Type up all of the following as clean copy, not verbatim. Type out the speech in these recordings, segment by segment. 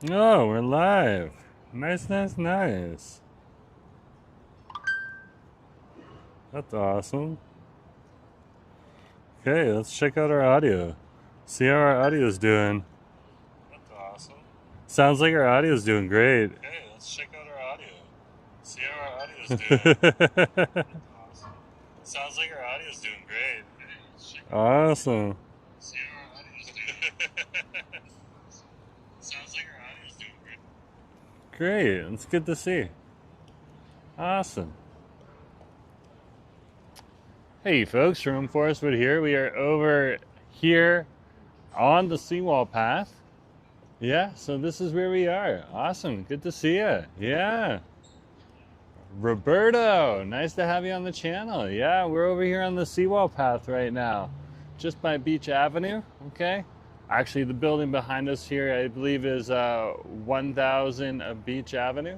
Oh, we're live. Nice, nice, nice. That's awesome. Okay, let's check out our audio. See how our audio's doing. That's awesome. Sounds like our audio's doing great. Okay, let's check out our audio. See how our audio's doing. That's awesome. Sounds like our audio's doing great. Okay, let's check out awesome. See how our audio's doing. Sounds like our audio's doing great. Great, it's good to see. Awesome. Hey folks, from Forestwood here. We are over here on the seawall path. Yeah, so this is where we are. Awesome, good to see you. Yeah. Roberto, nice to have you on the channel. Yeah, we're over here on the seawall path right now, just by Beach Avenue, okay? Actually, the building behind us here, I believe, is 1000 of Beach Avenue.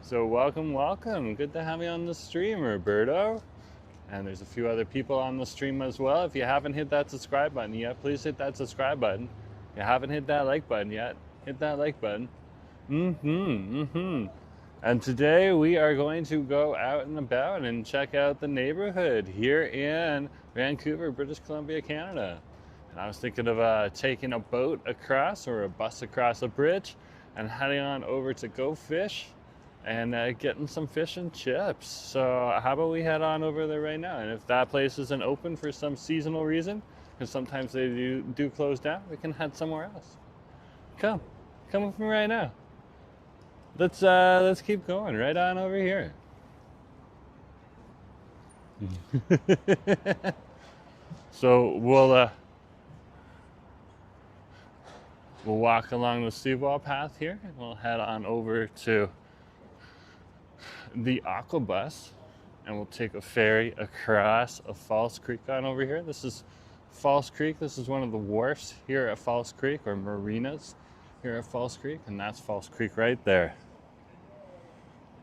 So welcome, welcome. Good to have you on the stream, Roberto. And there's a few other people on the stream as well. If you haven't hit that subscribe button yet, please hit that subscribe button. If you haven't hit that like button yet, hit that like button. And today we are going to go out and about and check out the neighborhood here in Vancouver, British Columbia, Canada. And I was thinking of taking a boat across or a bus across a bridge and heading on over to Go Fish and getting some fish and chips. So how about we head on over there right now? And if that place isn't open for some seasonal reason, because sometimes they do close down, we can head somewhere else. Come with me right now. Let's keep going right on over here. So we'll walk along the seawall path here, and we'll head on over to the Aquabus, and we'll take a ferry across a False Creek on over here. This is False Creek. This is one of the wharfs here at False Creek, or marinas here at False Creek, and that's False Creek right there.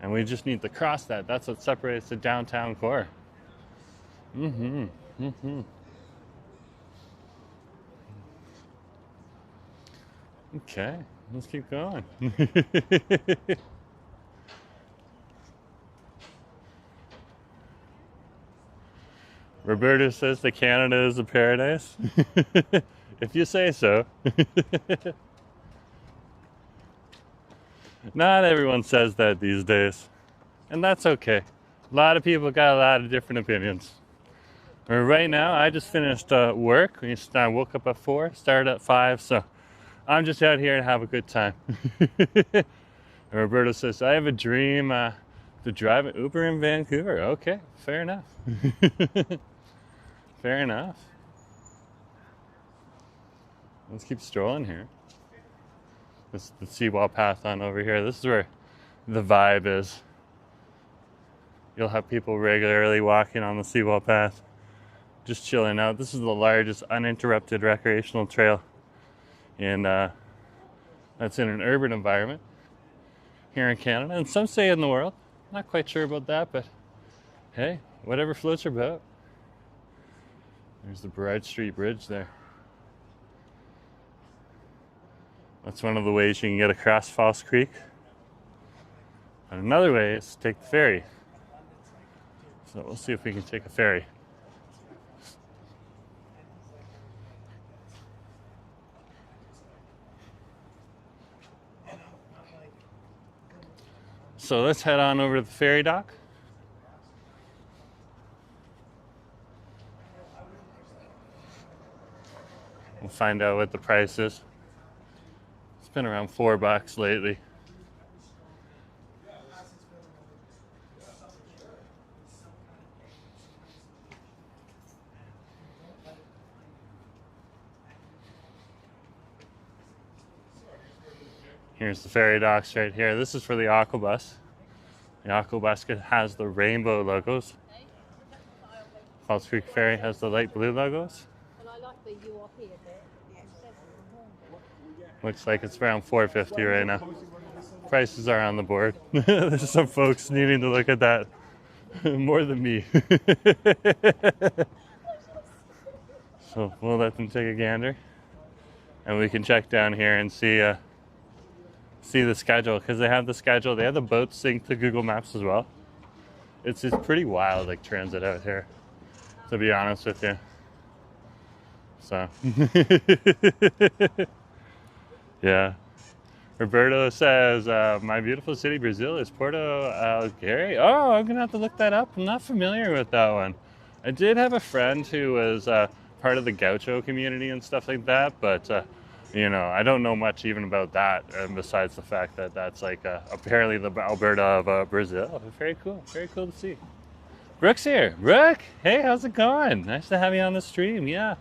And we just need to cross that. That's what separates the downtown core. Okay, let's keep going. Roberto says that Canada is a paradise. If you say so. Not everyone says that these days, and that's okay. A lot of people got a lot of different opinions. Right now, I just finished work. I woke up at 4, started at 5, so I'm just out here to have a good time. Roberto says, I have a dream to drive an Uber in Vancouver. Okay, fair enough. Fair enough. Let's keep strolling here. This is the seawall path on over here. This is where the vibe is. You'll have people regularly walking on the seawall path, just chilling out. This is the largest uninterrupted recreational trail that's in an urban environment here in Canada, and some say in the world. Not quite sure about that, but hey, whatever floats your boat. There's the Broad Street Bridge there. That's one of the ways you can get across False Creek. And another way is to take the ferry. So we'll see if we can take a ferry. So let's head on over to the ferry dock. We'll find out what the price is. It's been around $4 lately. Here's the ferry docks right here. This is for the Aquabus. The Aquabus has the rainbow logos. False Creek Ferry has the light blue logos. Looks like it's around $4.50 right now. Prices are on the board. There's some folks needing to look at that more than me. So we'll let them take a gander, and we can check down here and see see the schedule, because they have the schedule. They have the boat synced to Google Maps as well. It's pretty wild, like transit out here, to be honest with you. So, yeah. Roberto says, my beautiful city, Brazil, is Porto Alegre. Oh, I'm going to have to look that up. I'm not familiar with that one. I did have a friend who was part of the Gaucho community and stuff like that, but, you know, I don't know much even about that, and besides the fact that that's like apparently the Alberta of Brazil. Very cool to see. Brooke's here. Brooke, hey, how's it going? Nice to have you on the stream. Yeah,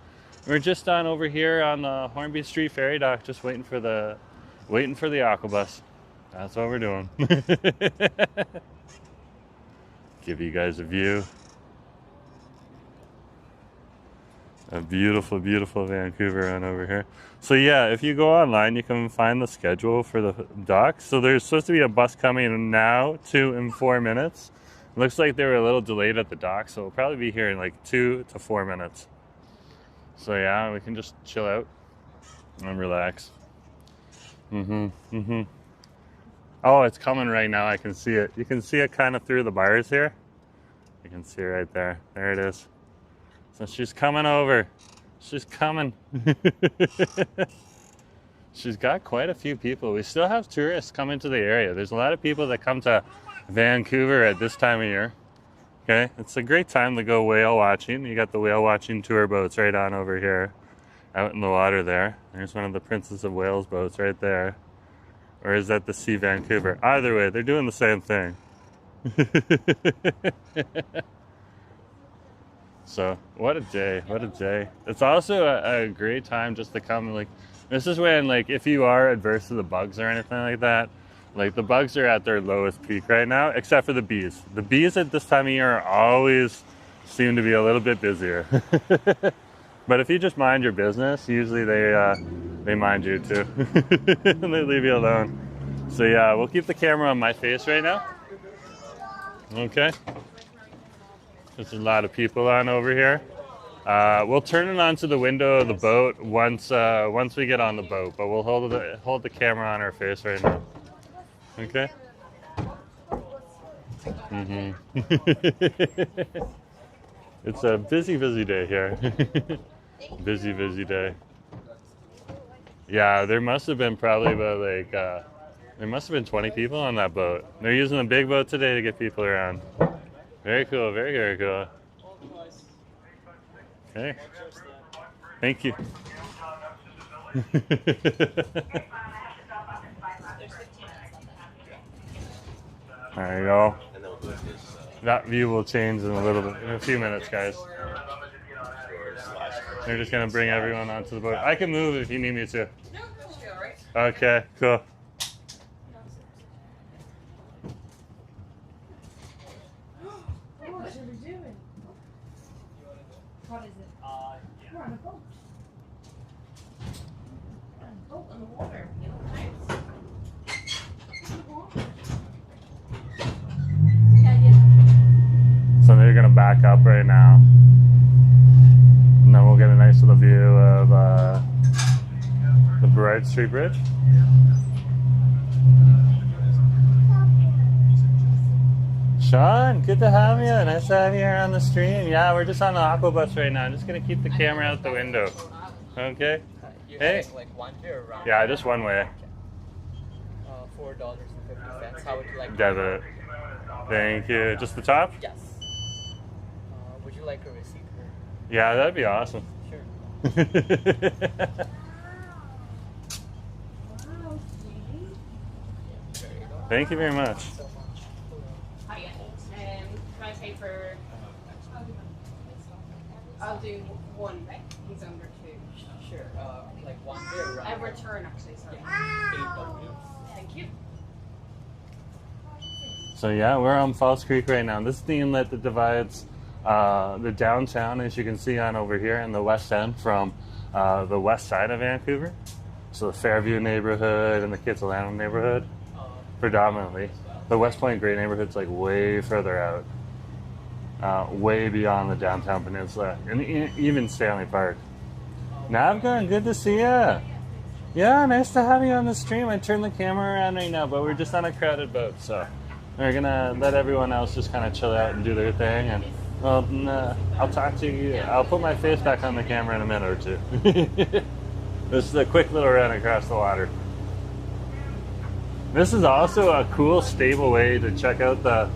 we're just on over here on the Hornby Street ferry dock, just waiting for the Aquabus. That's what we're doing. Give you guys a view. A beautiful, beautiful Vancouver on over here. So yeah, if you go online, you can find the schedule for the dock. So there's supposed to be a bus coming now, 2 in 4 minutes. It looks like they were a little delayed at the dock, so we'll probably be here in like 2 to 4 minutes. So yeah, we can just chill out and relax. Oh, it's coming right now. I can see it. You can see it kind of through the bars here. You can see it right there. There it is. So she's coming over. She's coming. She's got quite a few people. We still have tourists coming to the area. There's a lot of people that come to Vancouver at this time of year. Okay, it's a great time to go whale watching. You got the whale watching tour boats right on over here, out in the water there. There's one of the Princess of Wales boats right there. Or is that the Sea Vancouver? Either way, they're doing the same thing. So, what a day, what a day. It's also a great time just to come, like, this is when, like, if you are adverse to the bugs or anything like that, like, the bugs are at their lowest peak right now, except for the bees. The bees at this time of year always seem to be a little bit busier. But if you just mind your business, usually they mind you too. And they leave you alone. So yeah, we'll keep the camera on my face right now. Okay. There's a lot of people on over here. We'll turn it onto the window of the boat once we get on the boat, but we'll hold the camera on our face right now. Okay. It's a busy day here. busy day. Yeah, there must have been probably about like there must have been 20 people on that boat. They're using the big boat today to get people around. Very cool, very cool. Okay. Thank you. There you go. That view will change in a few minutes, guys. They're just gonna bring everyone onto the boat. I can move if you need me to. Okay, cool. What should we do? What is it? We're on a boat. We're on a boat on the water. You know, So they're gonna back up right now, and then we'll get a nice little view of the Broad Street Bridge. Sean, good to have you. Nice to have you here on the stream. Yeah, we're just on the Aquabus right now. I'm just gonna keep the camera out the window. Okay. Hey. Like one way or round? Yeah, just one way. $4.50. How would you like? Debit. Thank you. Just the top? Yes. Would you like a receipt? Yeah, that'd be awesome. Sure. Thank you very much. Can I pay for? I'll do one. He's under two. Sure. Like one way or round? I return actually. Sorry. $8. Thank you. So yeah, we're on False Creek right now. This is the inlet that divides the downtown, as you can see on over here, in the west end from the west side of Vancouver. So the Fairview neighborhood and the Kitsilano neighborhood, predominantly. The West Point Great neighborhood's like way further out, way beyond the downtown peninsula, and even Stanley Park. Navgun, good to see ya. Yeah, nice to have you on the stream. I turned the camera around right now, but we're just on a crowded boat, so we're gonna let everyone else just kind of chill out and do their thing. And well, I'll talk to you. I'll put my face back on the camera in a minute or two. This is a quick little run across the water. This is also a cool, stable way to check out the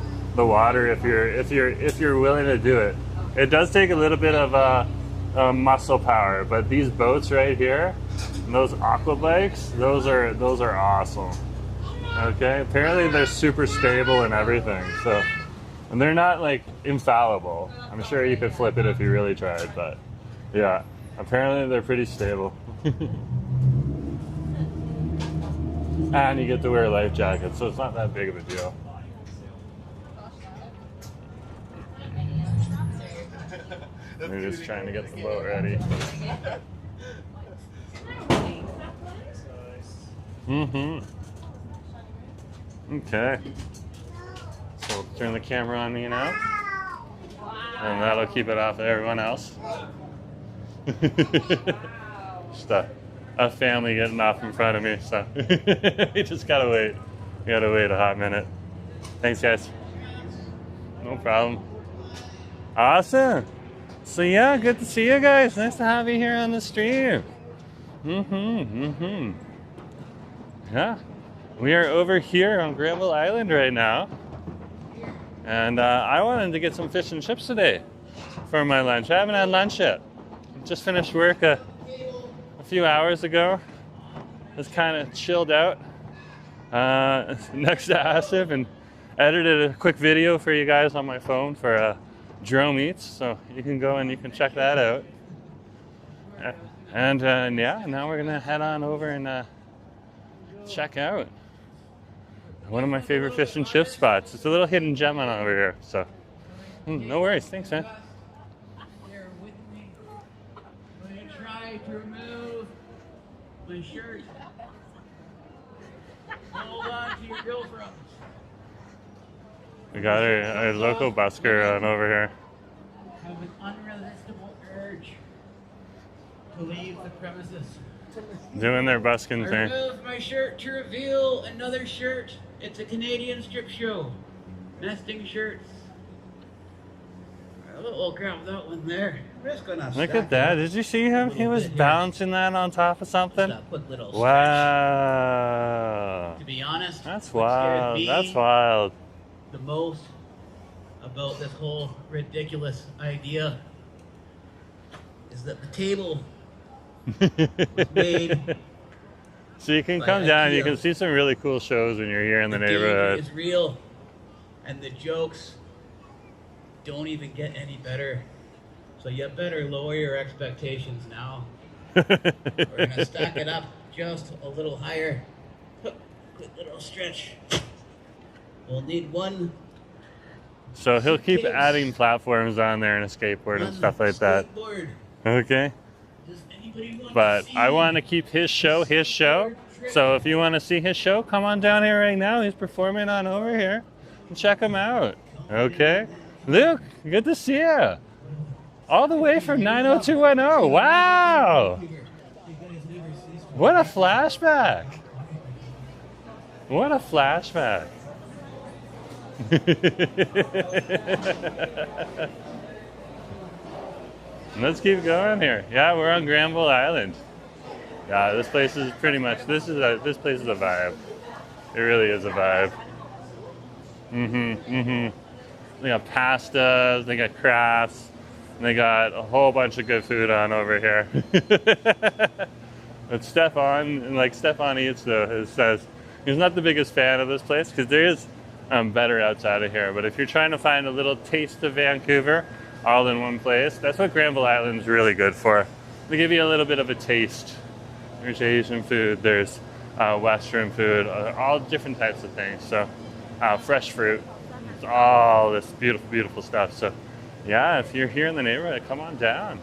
water if you're willing to do it. It does take a little bit of muscle power, but these boats right here, those aqua bikes, those are awesome. Okay, apparently they're super stable and everything. So, and they're not like infallible. I'm sure you could flip it if you really tried, but yeah, apparently they're pretty stable. And you get to wear a life jacket, so it's not that big of a deal. We're just trying to get the boat ready. Okay. So we'll turn the camera on me now. And that'll keep it off of everyone else. Just a family getting off in front of me, so we just gotta wait. We gotta wait a hot minute. Thanks, guys. No problem. Awesome. So yeah, good to see you guys. Nice to have you here on the stream. Yeah, we are over here on Granville Island right now, and I wanted to get some fish and chips today for my lunch. I haven't had lunch yet. Just finished work a few hours ago. Just kind of chilled out next to Asif and edited a quick video for you guys on my phone for Drone Eats, so you can go and you can check that out. And yeah, now we're gonna head on over and check out one of my favorite fish and chip spots. It's a little hidden gem on over here, so no worries. Thanks, man. Here with me. I'm gonna try to remove my shirt. Hold on to your girlfriend. We got our local busker on over here. I have an unresistible urge to leave the premises. Doing their busking I thing. removed my shirt to reveal another shirt. It's a Canadian strip show. Nesting shirts. We'll grab that one there. We're just gonna Look stack at that. it Did you see him? He was bit here. bouncing that on top of something. Just a quick little stretch. Wow. To be honest, That's what scares wild. me That's wild. the most about this whole ridiculous idea is that the table was made. So you can By come down, you IKEA. can see some really cool shows when you're here in the danger neighborhood. is real, and the jokes don't even get any better. So you better lower your expectations now. We're gonna stack it up just a little higher. Quick little stretch. We'll need one. So he'll keep Kids. adding platforms on there and a skateboard and stuff like that. Skateboard. Okay. Does anybody want But to see I want to keep his show. So if you want to see his show, come on down here right now. He's performing on over here. And check him out. Okay. Luke, good to see you. All the way from 90210. Wow. What a flashback. What a flashback. Let's keep going here. Yeah, we're on Granville Island. Yeah, this place is pretty much, this place is a vibe. It really is a vibe. They got pastas, they got crafts, and they got a whole bunch of good food on over here. But Stefan eats though, it says he's not the biggest fan of this place because there is better outside of here. But if you're trying to find a little taste of Vancouver all in one place, that's what Granville Island is really good for. They give you a little bit of a taste. There's Asian food, there's Western food, all different types of things. So fresh fruit, it's all this beautiful, beautiful stuff. So yeah, if you're here in the neighborhood, come on down.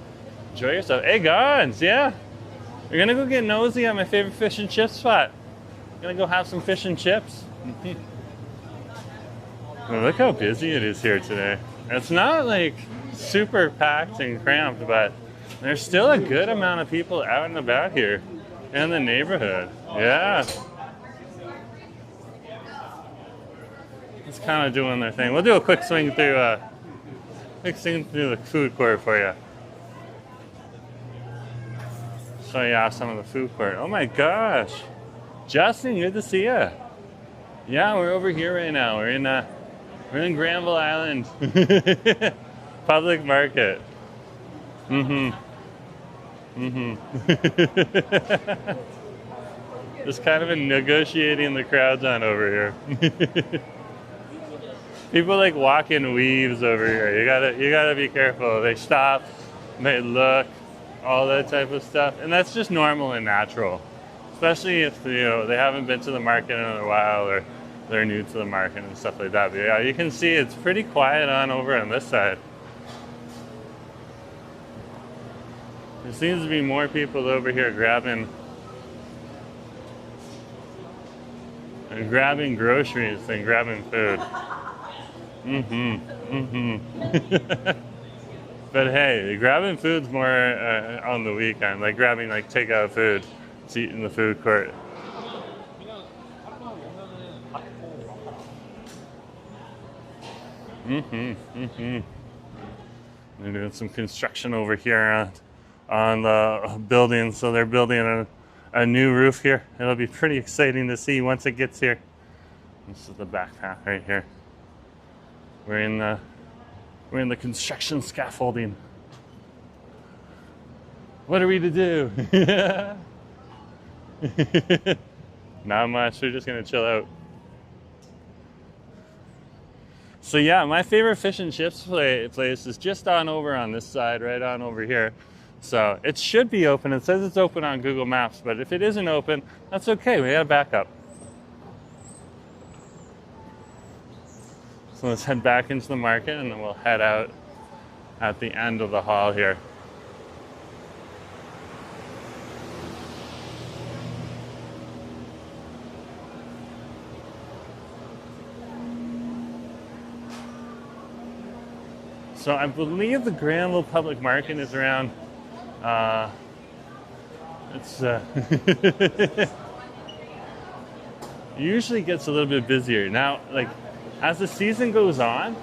Enjoy yourself. Hey, Gons, yeah. We're gonna go get nosy on my favorite fish and chip spot. Gonna go have some fish and chips. Well, look how busy it is here today. It's not like super packed and cramped, but there's still a good amount of people out and about here. and the neighborhood. Yeah. It's kind of doing their thing. We'll do a quick swing through the food court for you. Show you off some of the food court. Oh my gosh. Justin, good to see you. Yeah, we're over here right now. We're in Granville Island. Public market. Just kind of negotiating the crowds on over here. People like walk in weaves over here. You gotta be careful. They stop, they look, all that type of stuff, and that's just normal and natural. Especially if they haven't been to the market in a while or they're new to the market and stuff like that. But yeah, you can see it's pretty quiet over on this side. There seems to be more people over here grabbing groceries than grabbing food. But hey, grabbing food's more on the weekend, like grabbing takeout food to eat in the food court. They're doing some construction over here on the building, so they're building a new roof here. It'll be pretty exciting to see once it gets here. This is the back path right here. We're in the construction scaffolding. What are we to do? Not much. We're just gonna chill out. So yeah, my favorite fish and chips place is just over on this side, right on over here. So it should be open. It says it's open on Google Maps, but if it isn't open, that's okay. We got a backup. So let's head back into the market and then we'll head out at the end of the hall here. So I believe the Granville Public Market is around, usually gets a little bit busier. Now, as the season goes on,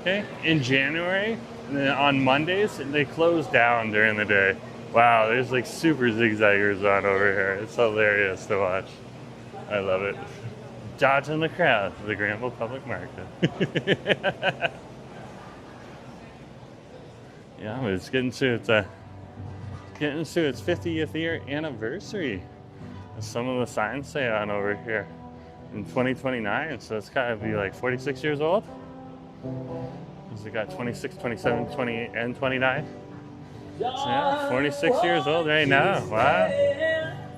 okay, in January, on Mondays, they close down during the day. Wow, there's super zigzaggers on over here. It's hilarious to watch. I love it. Dodging the crowd for the Granville Public Market. Yeah, but it's getting to its 50th year anniversary. Some of the signs say on over here in 2029, so it's got to be 46 years old. Because we got 26, 27, 28, and 29. So yeah, 46 years old right now. Wow.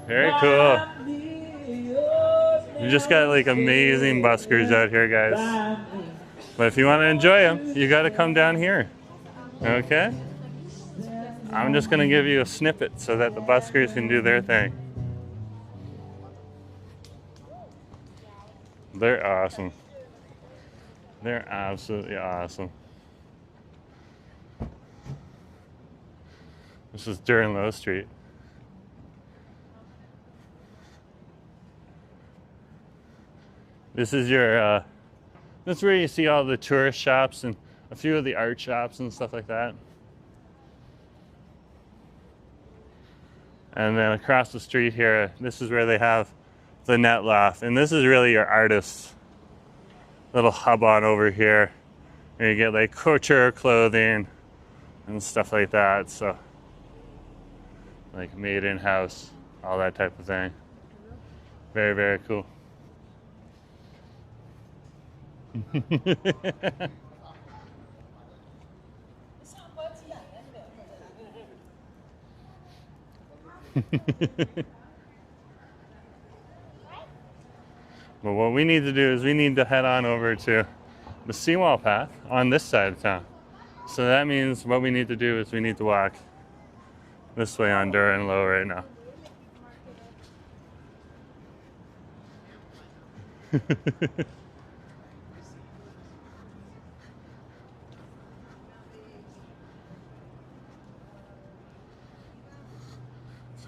Very cool. We just got amazing buskers out here, guys. But if you want to enjoy them, you got to come down here. Okay? I'm just going to give you a snippet so that the buskers can do their thing. They're awesome. They're absolutely awesome. This is during Low Street. This is that's where you see all the tourist shops and a few of the art shops and stuff like that. And then across the street here, this is where they have the net loft. And this is really your artist's little hub on over here. And you get couture clothing and stuff like that. So made in house, all that type of thing. Very, very cool. But what we need to do is we need to head on over to the seawall path on this side of town. So that means what we need to do is we need to walk this way on Durham Low right now.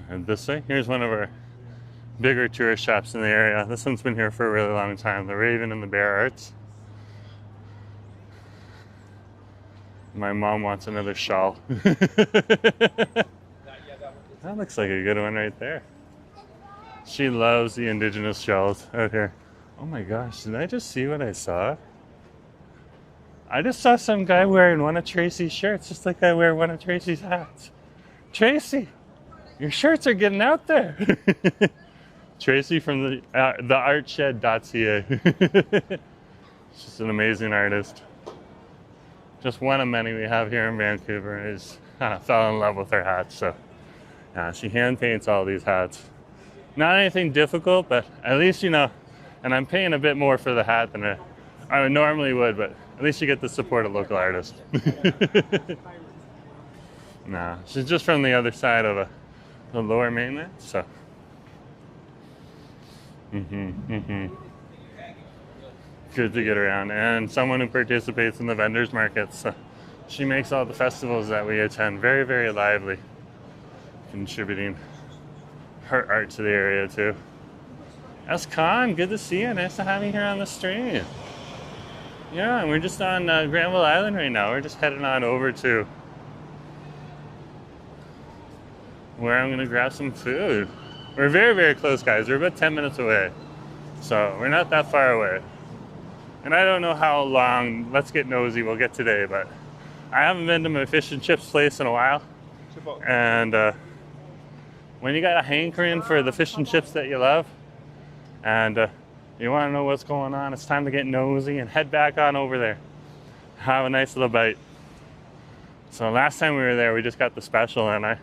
And this way, here's one of our bigger tourist shops in the area. This one's been here for a really long time. The Raven and the Bear Arts. My mom wants another shawl. That looks like a good one right there. She loves the indigenous shawls out here. Oh my gosh, did I just see what I saw? I just saw some guy wearing one of Tracy's shirts, just like I wear one of Tracy's hats. Tracy, your shirts are getting out there. Tracy from the artshed.ca. She's just an amazing artist. Just one of many we have here in Vancouver. I just kind of fell in love with her hats. So yeah, she hand paints all these hats. Not anything difficult, but at least, you know, and I'm paying a bit more for the hat than I normally would, but at least you get to support a local artist. Nah, she's just from the other side of the lower mainland, so. Good to get around, and someone who participates in the vendors markets. So she makes all the festivals that we attend very, very lively, contributing her art to the area too. S. Con, good to see you. Nice to have you here on the stream. Yeah, and we're just on Granville Island right now. We're just heading on over to where I'm going to grab some food. We're very, very close, guys. We're about 10 minutes away. So we're not that far away. And I don't know how long Let's Get Nosy we'll get today, but I haven't been to my fish and chips place in a while. And when you got a hankering for the fish and chips that you love, and you want to know what's going on, it's time to get nosy and head back on over there. Have a nice little bite. So last time we were there, we just got the special, and I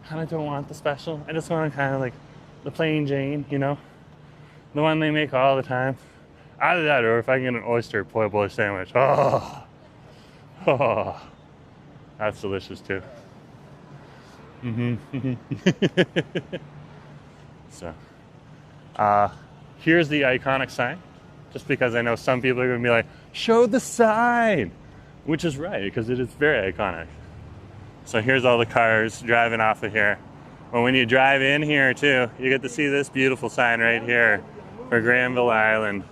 kind of don't want the special. I just want kind of like the plain Jane, you know, the one they make all the time. Either that, or if I can get an oyster po' boy sandwich. Oh, that's delicious too. So, here's the iconic sign. Just because I know some people are going to be like, show the sign, which is right, because it is very iconic. So here's all the cars driving off of here. But when you drive in here too, you get to see this beautiful sign right here for Granville Island.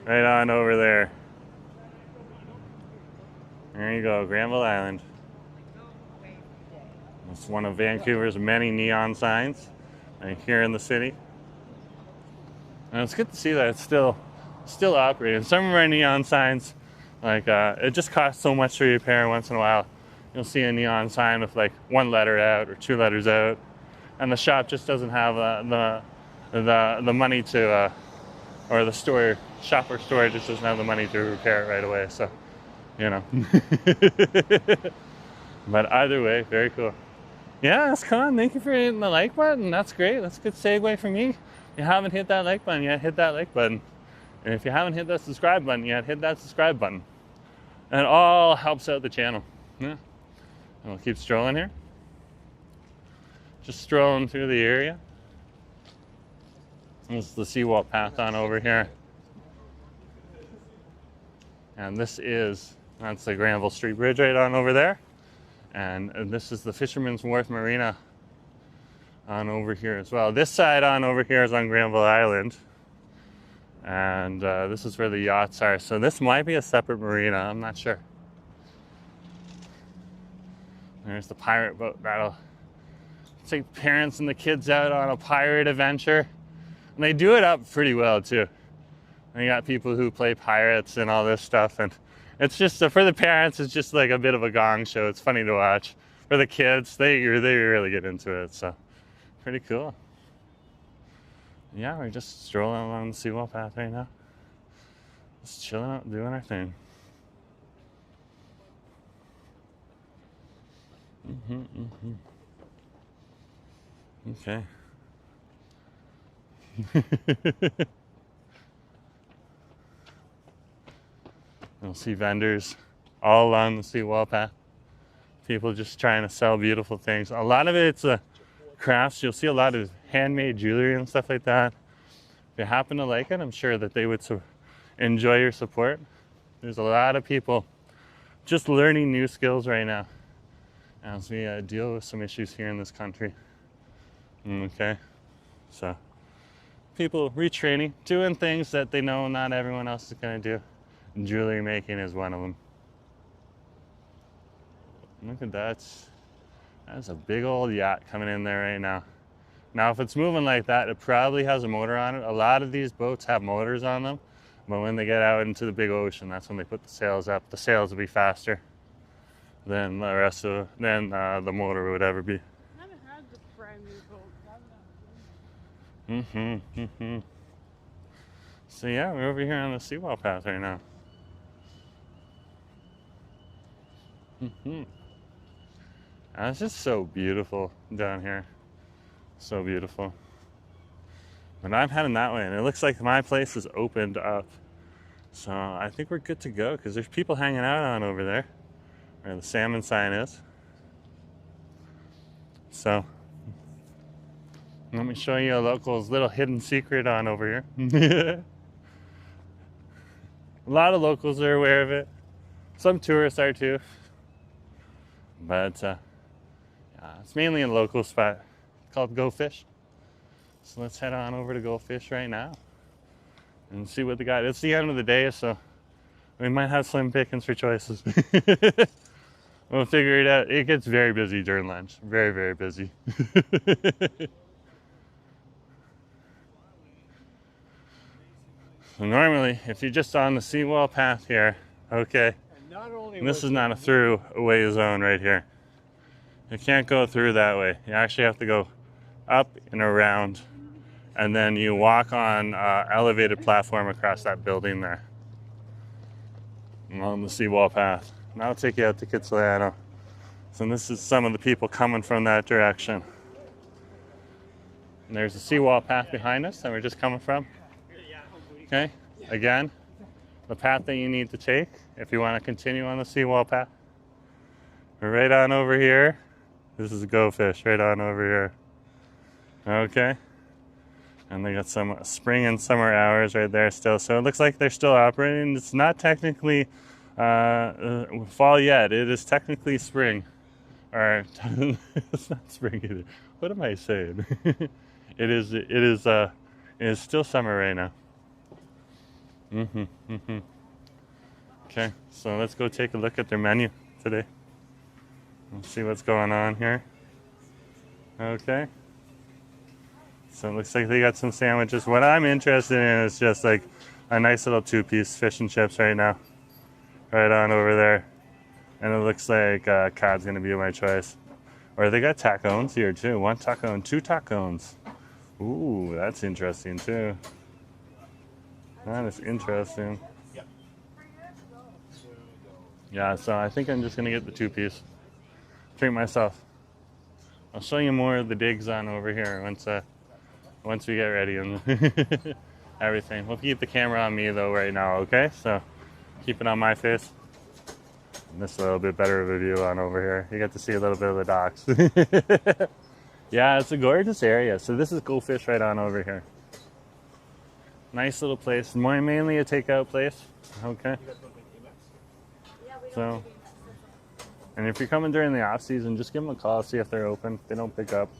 Right on over there. There you go, Granville Island. It's one of Vancouver's many neon signs right here in the city. And it's good to see that it's still operating. Some of our neon signs, like it just costs so much to repair. Once in a while you'll see a neon sign with like one letter out or two letters out, and the shop just doesn't have the money to, or the store, shop or store just doesn't have the money to repair it right away. So, you know. But either way, very cool. Yeah, that's Con. Thank you for hitting the like button. That's great. That's a good segue for me. If you haven't hit that like button yet, hit that like button. And if you haven't hit that subscribe button yet, hit that subscribe button. And it all helps out the channel. Yeah. And we'll keep strolling here. Just strolling through the area. This is the seawall path on over here. And that's the Granville Street Bridge right on over there. And this is the Fisherman's Wharf Marina on over here as well. This side on over here is on Granville Island. And this is where the yachts are. So this might be a separate marina, I'm not sure. There's the pirate boat that'll take parents and the kids out on a pirate adventure. And they do it up pretty well too. And you got people who play pirates and all this stuff, and it's just for the parents, it's just like a bit of a gong show. It's funny to watch. For the kids, they really get into it. So pretty cool. Yeah, we're just strolling along the seawall path right now. Just chilling out, doing our thing. Okay. You'll see vendors all along the seawall path. People just trying to sell beautiful things. A lot of it's crafts. You'll see a lot of handmade jewelry and stuff like that. If you happen to like it, I'm sure that they would enjoy your support. There's a lot of people just learning new skills right now. as we deal with some issues here in this country. Okay, so people retraining, doing things that they know not everyone else is going to do. Jewelry making is one of them. Look at that. That's a big old yacht coming in there right now. Now, if it's moving like that, it probably has a motor on it. A lot of these boats have motors on them, but when they get out into the big ocean, that's when they put the sails up. The sails will be faster than the rest of the motor would ever be. I haven't had the brand new boat. So yeah, we're over here on the seawall path right now. It's just so beautiful down here. So beautiful. But I'm heading that way, and it looks like my place is opened up. So I think we're good to go, because there's people hanging out on over there, where the salmon sign is. So let me show you a local's little hidden secret on over here. A lot of locals are aware of it. Some tourists are too. But it's mainly a local spot called Go Fish. So let's head on over to Go Fish right now and see what they got. It's the end of the day, so we might have slim pickings for choices. We'll figure it out. It gets very busy during lunch. Very, very busy. So normally, if you're just on the seawall path here, okay, and this is not a through-away zone right here. You can't go through that way. You actually have to go up and around, and then you walk on elevated platform across that building there on the seawall path. And I'll take you out to Kitsilano. So this is some of the people coming from that direction. And there's a seawall path behind us that we're just coming from. Okay, again, the path that you need to take if you want to continue on the seawall path. We're right on over here. This is Go Fish, right on over here. Okay, and they got some spring and summer hours right there still. So it looks like they're still operating. It's not technically fall yet. It is technically spring. Or it's not spring either. What am I saying? It is still summer right now. Okay, so let's go take a look at their menu today. Let's see what's going on here. Okay. So it looks like they got some sandwiches. What I'm interested in is just like a nice little two-piece fish and chips right now. Right on over there. And it looks like cod's going to be my choice. Or they got tacones here too. 1 taco, 2 tacones. Ooh, that's interesting too. That is interesting. Yeah, so I think I'm just gonna get the 2-piece. Treat myself. I'll show you more of the digs on over here once we get ready and everything. We'll keep the camera on me though right now, okay? So keep it on my face. And this is a little bit better of a view on over here. You get to see a little bit of the docks. Yeah, it's a gorgeous area. So this is Go Fish right on over here. Nice little place, mainly a takeout place, okay? So, and if you're coming during the off season, just give them a call, see if they're open. If they don't pick up,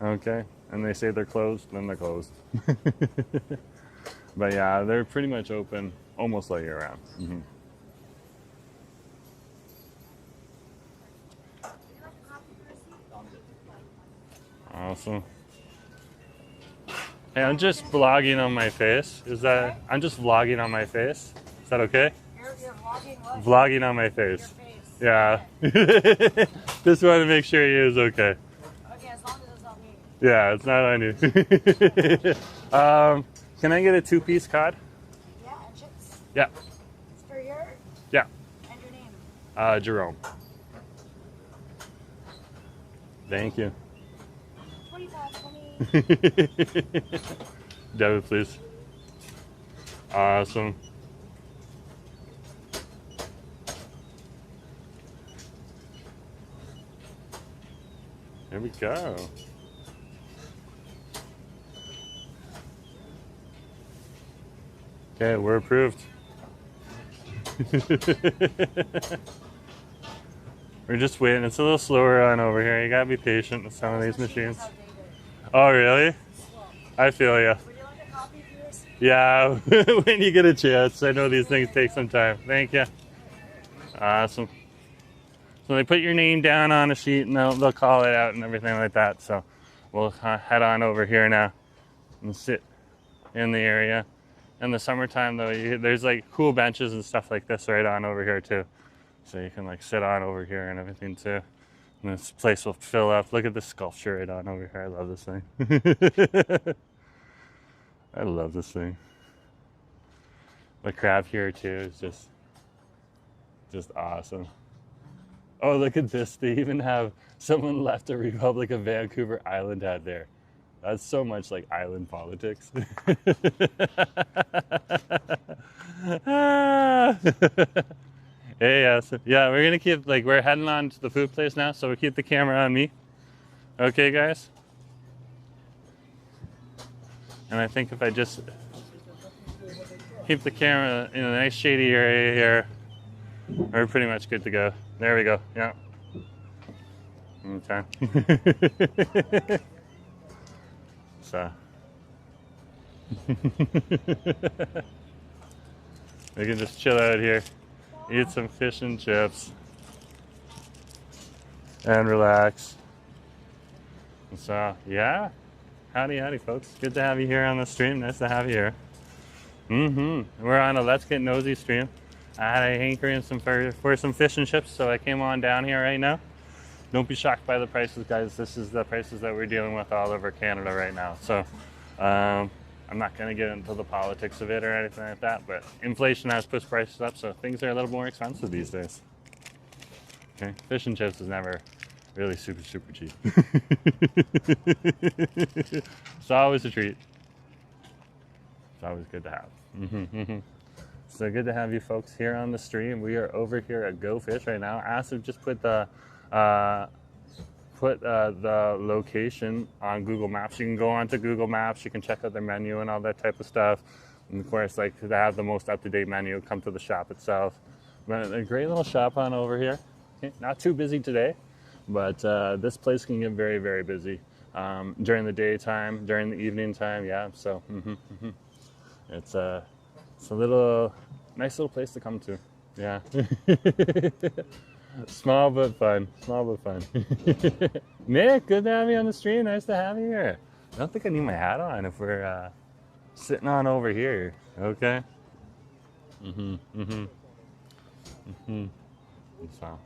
okay? And they say they're closed, then they're closed. But yeah, they're pretty much open almost all year round. Awesome. Hey, I'm just vlogging on my face. I'm just vlogging on my face. Is that okay? You're vlogging what? Vlogging on my face. Yeah. Just want to make sure he is okay. Okay, as long as it's not me. Yeah, it's not on you. Can I get a 2-piece cod? Yeah, and chips. Yeah. It's for your... Yeah. And your name? Jerome. Thank you. 20. Debit, please. Awesome. There we go. Okay, we're approved. We're just waiting. It's a little slower on over here. You gotta be patient with some of these machines. How they do. Oh, really? Slow. I feel ya. Would you like a copy of yours? Yeah, when you get a chance. I know these things take some time. Thank you. Awesome. So they put your name down on a sheet and they'll call it out and everything like that. So we'll head on over here now and sit in the area. In the summertime though, there's like cool benches and stuff like this right on over here too. So you can like sit on over here and everything too. And this place will fill up. Look at this sculpture right on over here. I love this thing. I love this thing. The crab here too is just awesome. Oh, look at this. They even have someone left a Republic of Vancouver Island hat there. That's so much like island politics. Hey, yeah, we're gonna keep, like, we're heading on to the food place now, so we'll keep the camera on me. Okay, guys? And I think if I just keep the camera in a nice shady area here, we're pretty much good to go. There we go. Yeah. Okay. So. We can just chill out here, eat some fish and chips, and relax. So, yeah. Howdy, howdy, folks. Good to have you here on the stream. Nice to have you here. We're on a Let's Get Nosy stream. I had a hankering for some fish and chips, so I came on down here right now. Don't be shocked by the prices, guys. This is the prices that we're dealing with all over Canada right now. So I'm not going to get into the politics of it or anything like that, but inflation has pushed prices up, so things are a little more expensive these days. Okay, fish and chips is never really super cheap. It's always a treat. It's always good to have. So good to have you folks here on the stream. We are over here at Go Fish right now. Asif just put the location on Google Maps. You can go onto Google Maps. You can check out their menu and all that type of stuff. And of course, like, to have the most up-to-date menu, come to the shop itself. But a great little shop on over here. Okay, not too busy today, but this place can get very busy during the daytime, during the evening time. Yeah, so it's a nice little place to come to. Yeah. Small but fun. Nick, good to have you on the stream. Nice to have you here. I don't think I need my hat on if we're sitting on over here. Okay. So,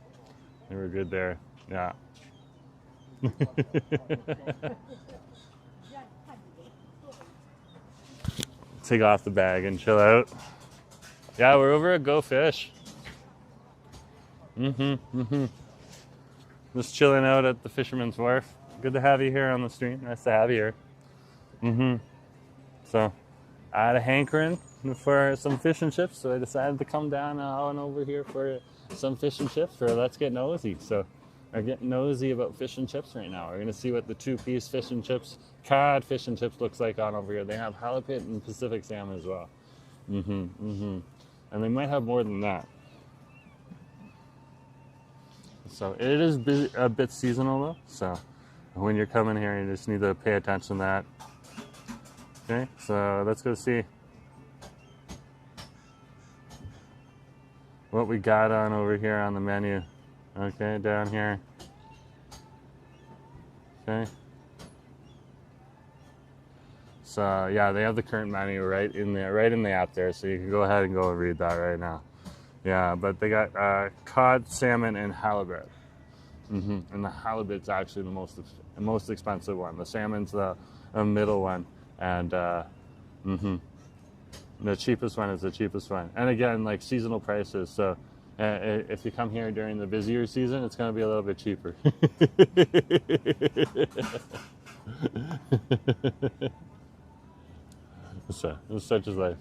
we were good there. Yeah. Take off the bag and chill out. Yeah, we're over at Go Fish. Just chilling out at the Fisherman's Wharf. Good to have you here on the stream. Nice to have you here. So, I had a hankering for some fish and chips, so I decided to come down on over here for some fish and chips for Let's Get Nosy. So, we're getting nosy about fish and chips right now. We're gonna see what the two-piece fish and chips, cod fish and chips looks like on over here. They have halibut and Pacific salmon as well. And they might have more than that. So it is a bit seasonal though. So when you're coming here, you just need to pay attention to that. Okay, so let's go see what we got on over here on the menu. Okay, down here. Okay. So yeah, they have the current menu right in the app there, so you can go ahead and go and read that right now. Yeah, but they got cod, salmon, and halibut. And the halibut's actually the most expensive one. The salmon's the middle one, and the cheapest one is the cheapest one. And again, like, seasonal prices. So if you come here during the busier season, it's going to be a little bit cheaper. So such is life.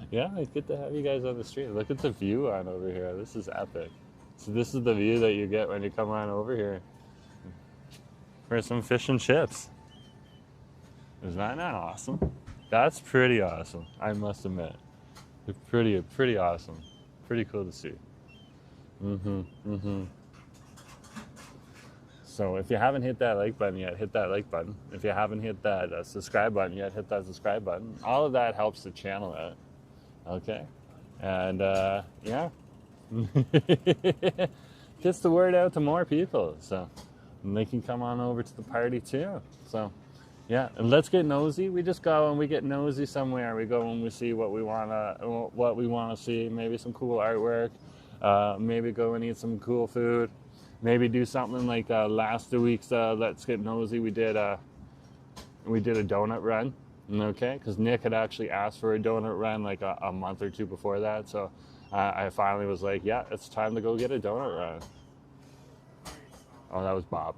Yeah, it's good to have you guys on the street. Look at the view on over here. This is epic. So this is the view that you get when you come on over here for some fish and chips. Is that not awesome? That's pretty awesome, I must admit. It's pretty awesome. Pretty cool to see. So if you haven't hit that like button yet, hit that like button. If you haven't hit that subscribe button yet, hit that subscribe button. All of that helps the channel out. Okay, and yeah, gets the word out to more people, so and they can come on over to the party too. So yeah, and let's get nosy. We just go and we get nosy somewhere. We go and we see what we wanna see. Maybe some cool artwork. Maybe go and eat some cool food. Maybe do something like last week's Let's Get Nosy. We did a donut run. Okay, because Nick had actually asked for a donut run like a month or two before that. So I finally was like, yeah, it's time to go get a donut run. Oh, that was Bob.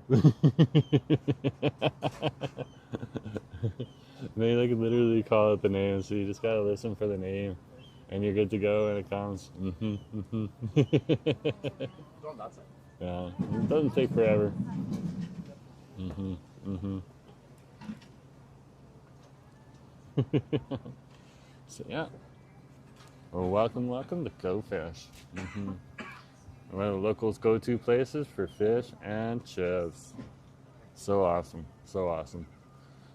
They like literally call it the name, so you just gotta listen for the name, and you're good to go when it comes. Yeah, it doesn't take forever. So yeah, well, welcome to Go Fish. One of the locals' go-to places for fish and chips. So awesome, so awesome.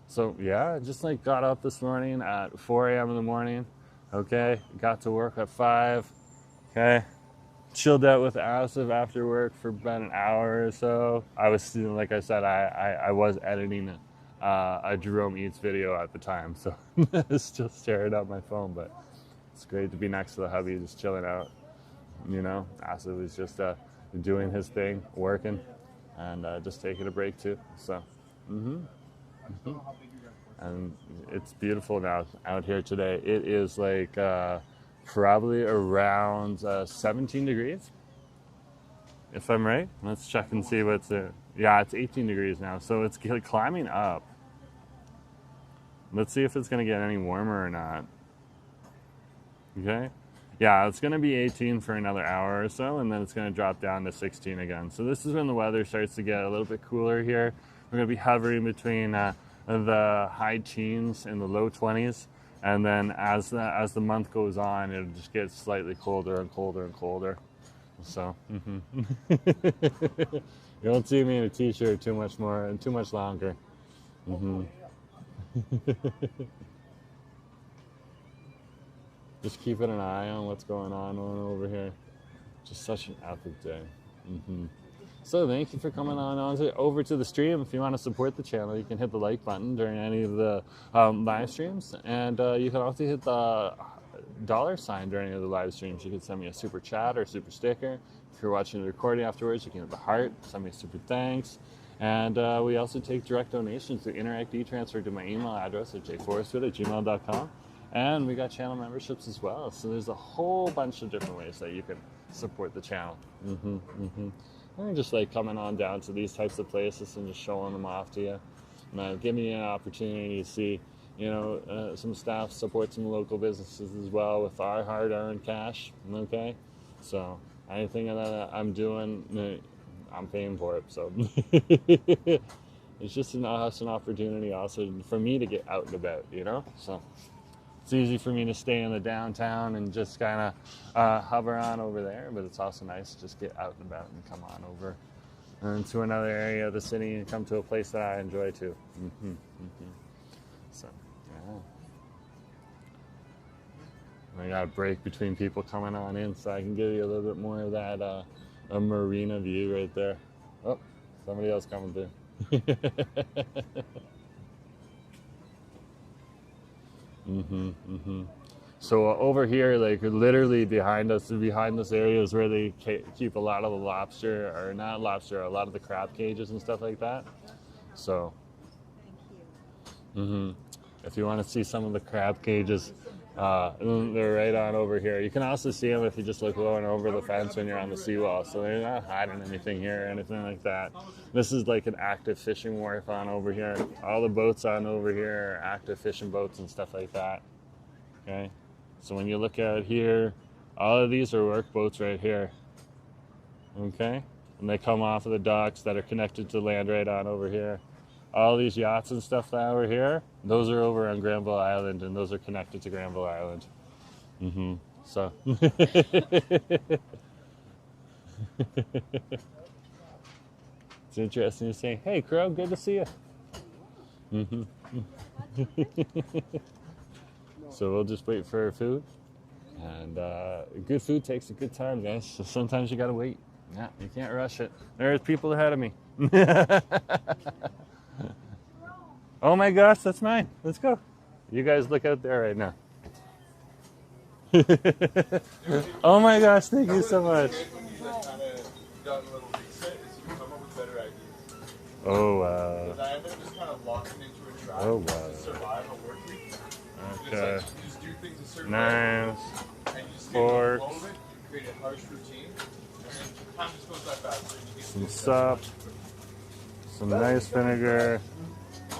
So yeah, just like got up this morning at 4 a.m. in the morning. Okay, got to work at 5. Okay, chilled out with Asif after work for about an hour or so. I was still, like I said, I was editing a Jerome Eats video at the time, so I was still staring at my phone, but it's great to be next to the hubby, just chilling out. You know, Asif was just doing his thing, working, and just taking a break too. So, and it's beautiful now out here today. It is like probably around 17 degrees, if I'm right. Let's check and see what's it. Yeah, it's 18 degrees now, so it's climbing up. Let's see if it's going to get any warmer or not. Okay. Yeah, it's going to be 18 for another hour or so, and then it's going to drop down to 16 again. So this is when the weather starts to get a little bit cooler here. We're going to be hovering between the high teens and the low 20s, and then as the month goes on, it'll just get slightly colder and colder and colder. So you won't see me in a t-shirt too much longer. Just keeping an eye on what's going on over here. Just such an epic day. So thank you for coming over to the stream. If you want to support the channel, you can hit the like button during any of the live streams, and you can also hit the $sign during any of the live streams. You can send me a super chat or super sticker. If you're watching the recording afterwards, you can hit the heart, send me a super thanks. And we also take direct donations through Interact e-transfer to my email address at jforestwood@gmail.com. And we got channel memberships as well. So there's a whole bunch of different ways that you can support the channel. And just like coming on down to these types of places and just showing them off to you. Give me an opportunity to see, you know, some staff support some local businesses as well with our hard-earned cash. Okay, so anything that I'm doing, I'm paying for it. So it's just an opportunity also for me to get out and about, you know. So it's easy for me to stay in the downtown and just kind of hover on over there, but it's also nice to just get out and about and come on over into another area of the city and come to a place that I enjoy too. So, yeah. I got a break between people coming on in, so I can give you a little bit more of that a marina view right there. Oh, somebody else coming through. So over here, like literally behind this area is where they keep a lot of the lobster, or not lobster, a lot of the crab cages and stuff like that. So, if you want to see some of the crab cages, they're right on over here. You can also see them if you just look going over the fence when you're on the seawall. So they're not hiding anything here or anything like that. This is like an active fishing wharf on over here. All the boats on over here are active fishing boats and stuff like that. Okay, so when you look out here, all of these are work boats right here. Okay, and they come off of the docks that are connected to land right on over here. All these yachts and stuff that over here, those are over on Granville Island, and those are connected to Granville Island. So It's interesting to say, hey, Crow, good to see you. So we'll just wait for our food. And good food takes a good time, guys. So sometimes you gotta wait. Yeah, you can't rush it. There's people ahead of me. Oh my gosh, that's mine. Let's go. You guys look out there right now. Oh my gosh, thank you so much. Oh wow. I ended up just kind of locking into a track Oh wow. to survive a work week. Okay. You just do things a certain way, Nice. and you just get in the Forks. flow of it, you create a harsh routine, and then time just goes by fast. So you get Some sop. Some nice vinegar.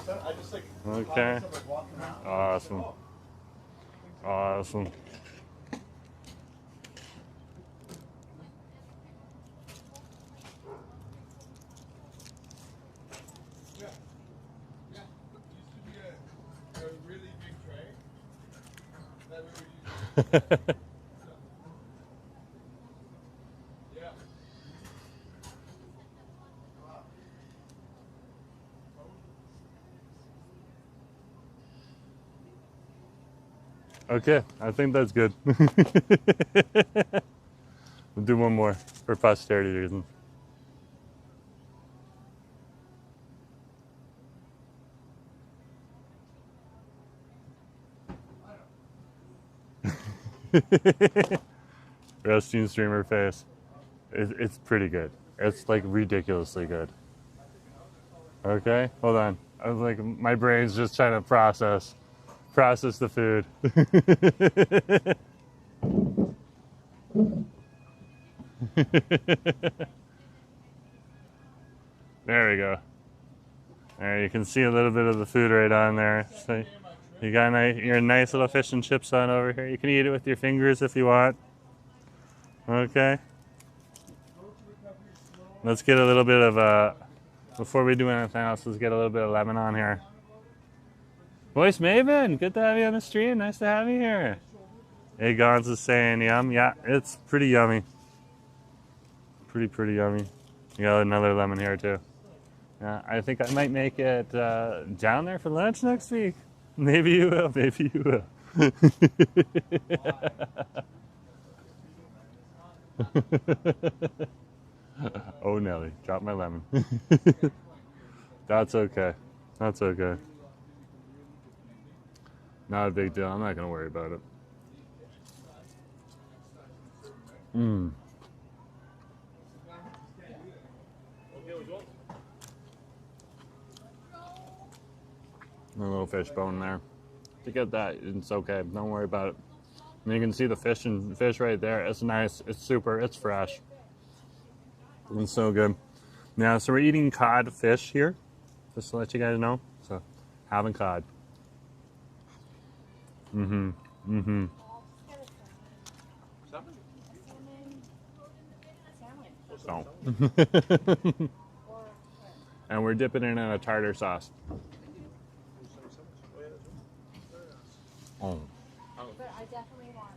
I just like Okay. like walking around. Awesome. Awesome. A really big tray that we would use. Yeah. Okay, I think that's good. We'll do one more for posterity reasons. Roasting streamer face. It's pretty good. It's like ridiculously good. Okay, hold on. I was like, my brain's just trying to process the food. There we go. There, you can see a little bit of the food right on there. So you got your nice little fish and chips on over here. You can eat it with your fingers if you want. Okay. Let's get a little bit of before we do anything else, let's get a little bit of lemon on here. Voice Maven, good to have you on the stream. Nice to have you here. Hey, Gons is saying yum. Yeah, it's pretty yummy. Pretty yummy. You got another lemon here too. Yeah, I think I might make it down there for lunch next week. Maybe you will. Maybe you will. Oh, Nelly, drop my lemon. That's okay. That's okay. Not a big deal. I'm not going to worry about it. A little fish bone there. To get that, it's okay. Don't worry about it. And you can see the fish right there. It's nice. It's super. It's fresh. It's so good. Now, so we're eating cod fish here, just to let you guys know. So, having cod. So. And we're dipping it in a tartar sauce. Oh. But I definitely want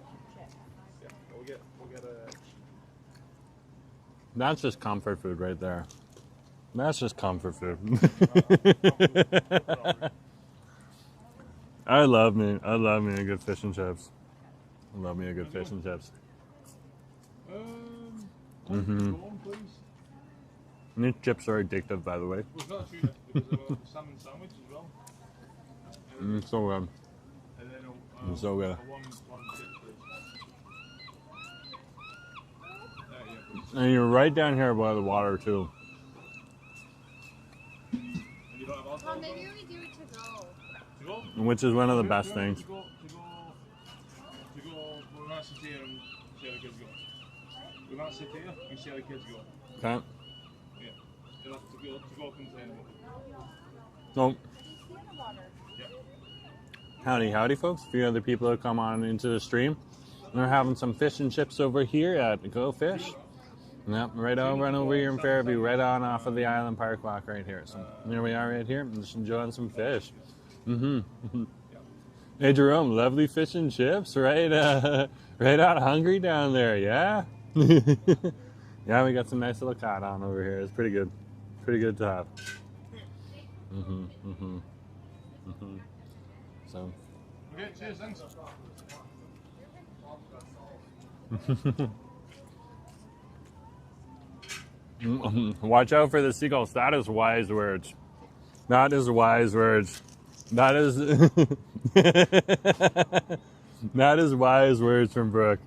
chip. We'll get a. That's just comfort food right there. That's just comfort food. I love me a good fish and chips. I love me a good fish and chips. And these chips are addictive, by the way. We've got a tuna because of a salmon sandwich as well. So good. And then It's so good. one chip, please. And you're right down here by the water too. And you don't have alcohol? Well, maybe we do it to go. To go? Which is one of the best things. To go, we might sit here and see how the kids go. We might sit here and see how the kids go. Okay. Yeah. You'll have to go container. So, Yeah. howdy folks. A few other people have come on into the stream. We're having some fish and chips over here at Go Fish. Yep, right over here in Fairview, right on off of the Island Park Walk right here. So here we are right here, just enjoying some fish. Hey Jerome, lovely fish and chips, right? Right out hungry down there, yeah? Yeah, we got some nice little cod on over here. It's pretty good. Pretty good to have. So. Okay, cheers, thanks. Watch out for the seagulls. That is wise words. That is wise words. That is that is wise words from Brooke.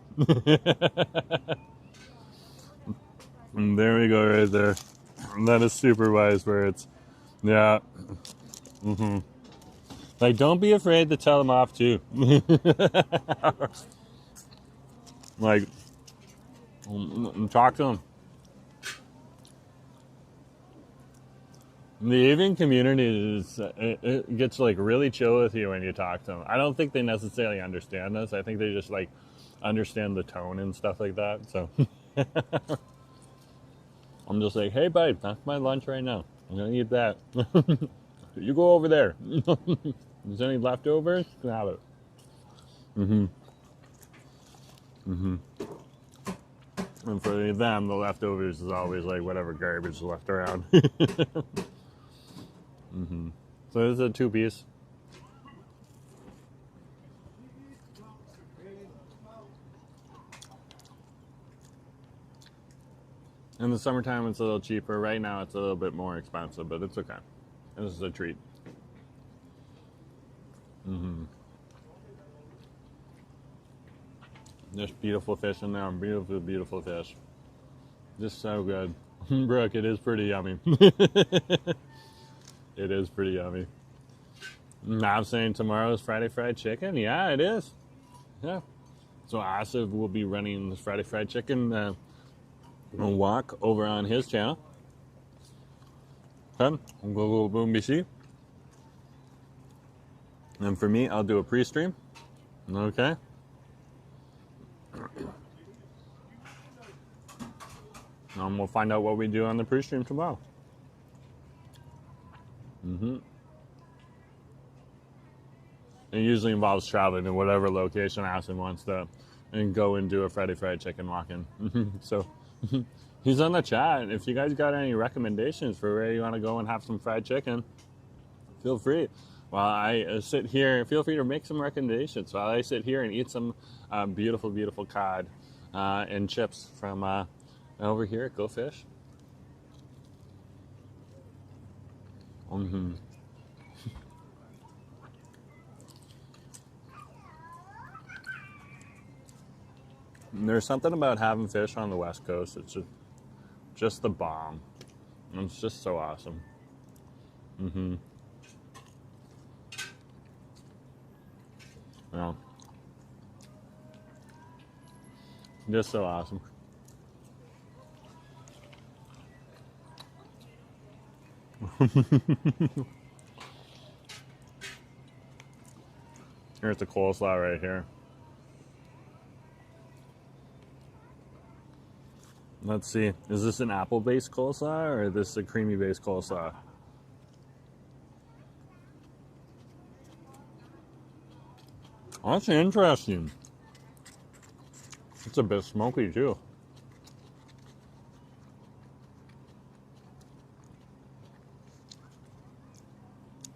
And there we go, right there. That is super wise words. Yeah. Like, don't be afraid to tell them off too. Like, talk to them. The avian community is, it gets like really chill with you when you talk to them. I don't think they necessarily understand us. I think they just like understand the tone and stuff like that. So I'm just like, hey, bud, that's my lunch right now. I'm gonna eat that. You go over there. There's any leftovers? You can have it. And for them, the leftovers is always like whatever garbage is left around. So this is a 2-piece. In the summertime, it's a little cheaper. Right now, it's a little bit more expensive, but it's okay. This is a treat. There's beautiful fish in there. Beautiful, beautiful fish. Just so good. Brooke, it is pretty yummy. It is pretty yummy. Now I'm saying tomorrow's Friday Fried Chicken. Yeah, it is. Yeah. So Asif will be running this Friday Fried Chicken walk over on his channel. Okay. Go boom BC. And for me, I'll do a pre-stream. Okay. And we'll find out what we do on the pre-stream tomorrow. It usually involves traveling to whatever location Aston wants to and go and do a Friday Fried Chicken walk-in. So he's on the chat. If you guys got any recommendations for where you want to go and have some fried chicken, feel free. While I sit here, feel free to make some recommendations while I sit here and eat some beautiful, beautiful cod and chips from over here at Go Fish. There's something about having fish on the West Coast. It's just the bomb. It's just so awesome. Yeah. Just so awesome. Here's the coleslaw right here. Let's see. Is this an apple-based coleslaw or is this a creamy-based coleslaw? Oh, that's interesting. It's a bit smoky too.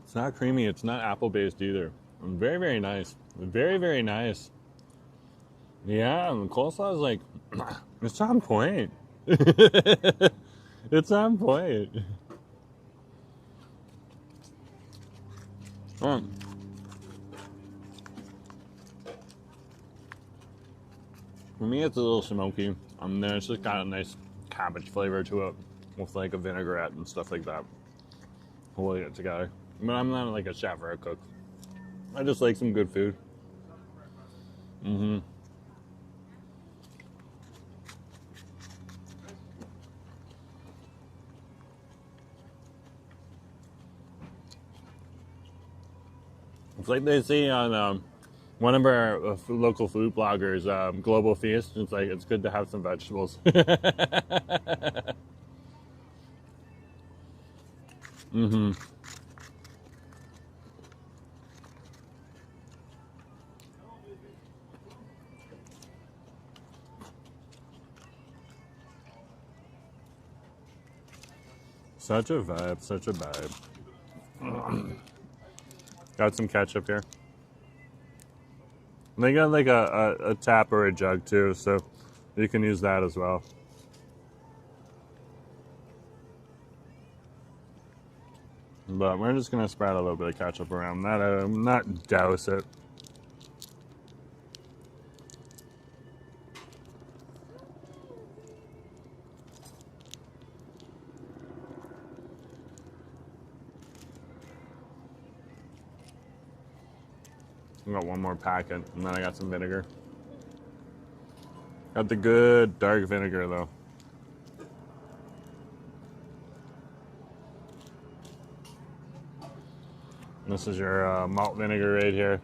It's not creamy. It's not apple-based either. Very, very nice. Very, very nice. Yeah, and the coleslaw is like, it's on point. It's on point. For me, it's a little smoky. Then it's just got a nice cabbage flavor to it with like a vinaigrette and stuff like that. Holding it together. But I'm not like a chef or a cook. I just like some good food. It's like they say on one of our local food bloggers, Global Feast. It's like it's good to have some vegetables. Such a vibe, such a vibe. Got some ketchup here. And they got like a tap or a jug too, so you can use that as well. But we're just gonna spread a little bit of ketchup around, not douse it. I got one more packet, and then I got some vinegar. Got the good dark vinegar though. This is your malt vinegar right here.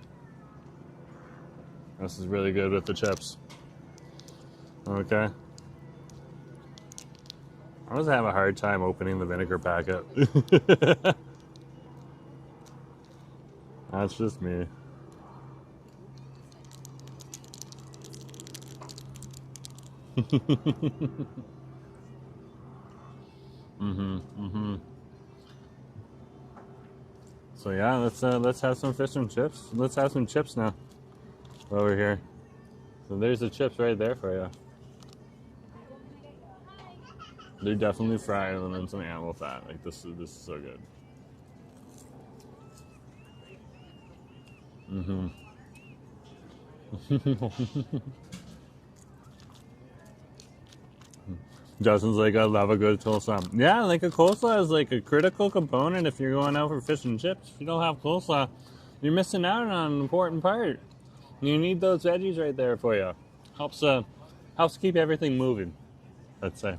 This is really good with the chips. Okay. I always have a hard time opening the vinegar packet. That's just me. So yeah, let's have some fish and chips. Let's have some chips now over here. So there's the chips right there for you. They're definitely fried and then some animal fat. Like this is so good. Justin's like, I love a good coleslaw. Yeah, like a coleslaw is like a critical component if you're going out for fish and chips. If you don't have coleslaw, you're missing out on an important part. You need those veggies right there for you. Helps keep everything moving, let's say.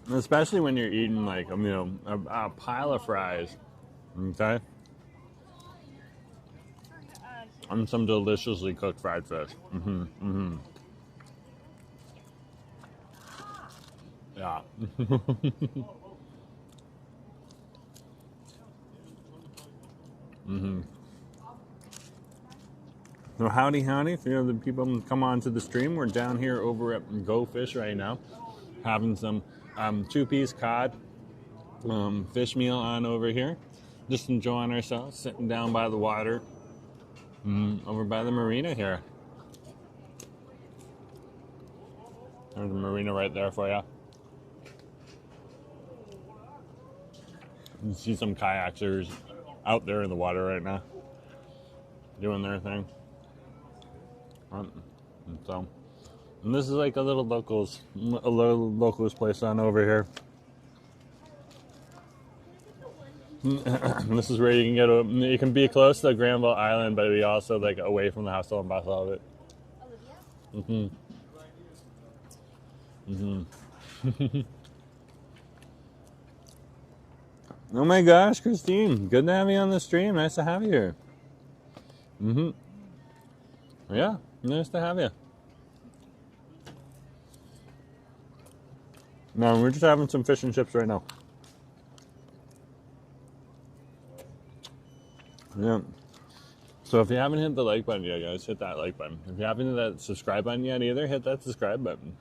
Especially when you're eating like a pile of fries, okay? And some deliciously cooked fried fish. Yeah. So howdy. If you have the people come on to the stream, we're down here over at Go Fish right now, having some 2-piece cod fish meal on over here. Just enjoying ourselves, sitting down by the water. Over by the marina here. There's the marina right there for you. You see some kayakers out there in the water right now, doing their thing. And this is like a little locals place on over here. This is where you can you can be close to Granville Island, but be also like away from the hustle and bustle of it. Oh my gosh, Christine, good to have you on the stream. Nice to have you here. Yeah, nice to have you. No, we're just having some fish and chips right now. Yeah. So if you haven't hit the like button yet, guys, hit that like button. If you haven't hit that subscribe button yet either, hit that subscribe button.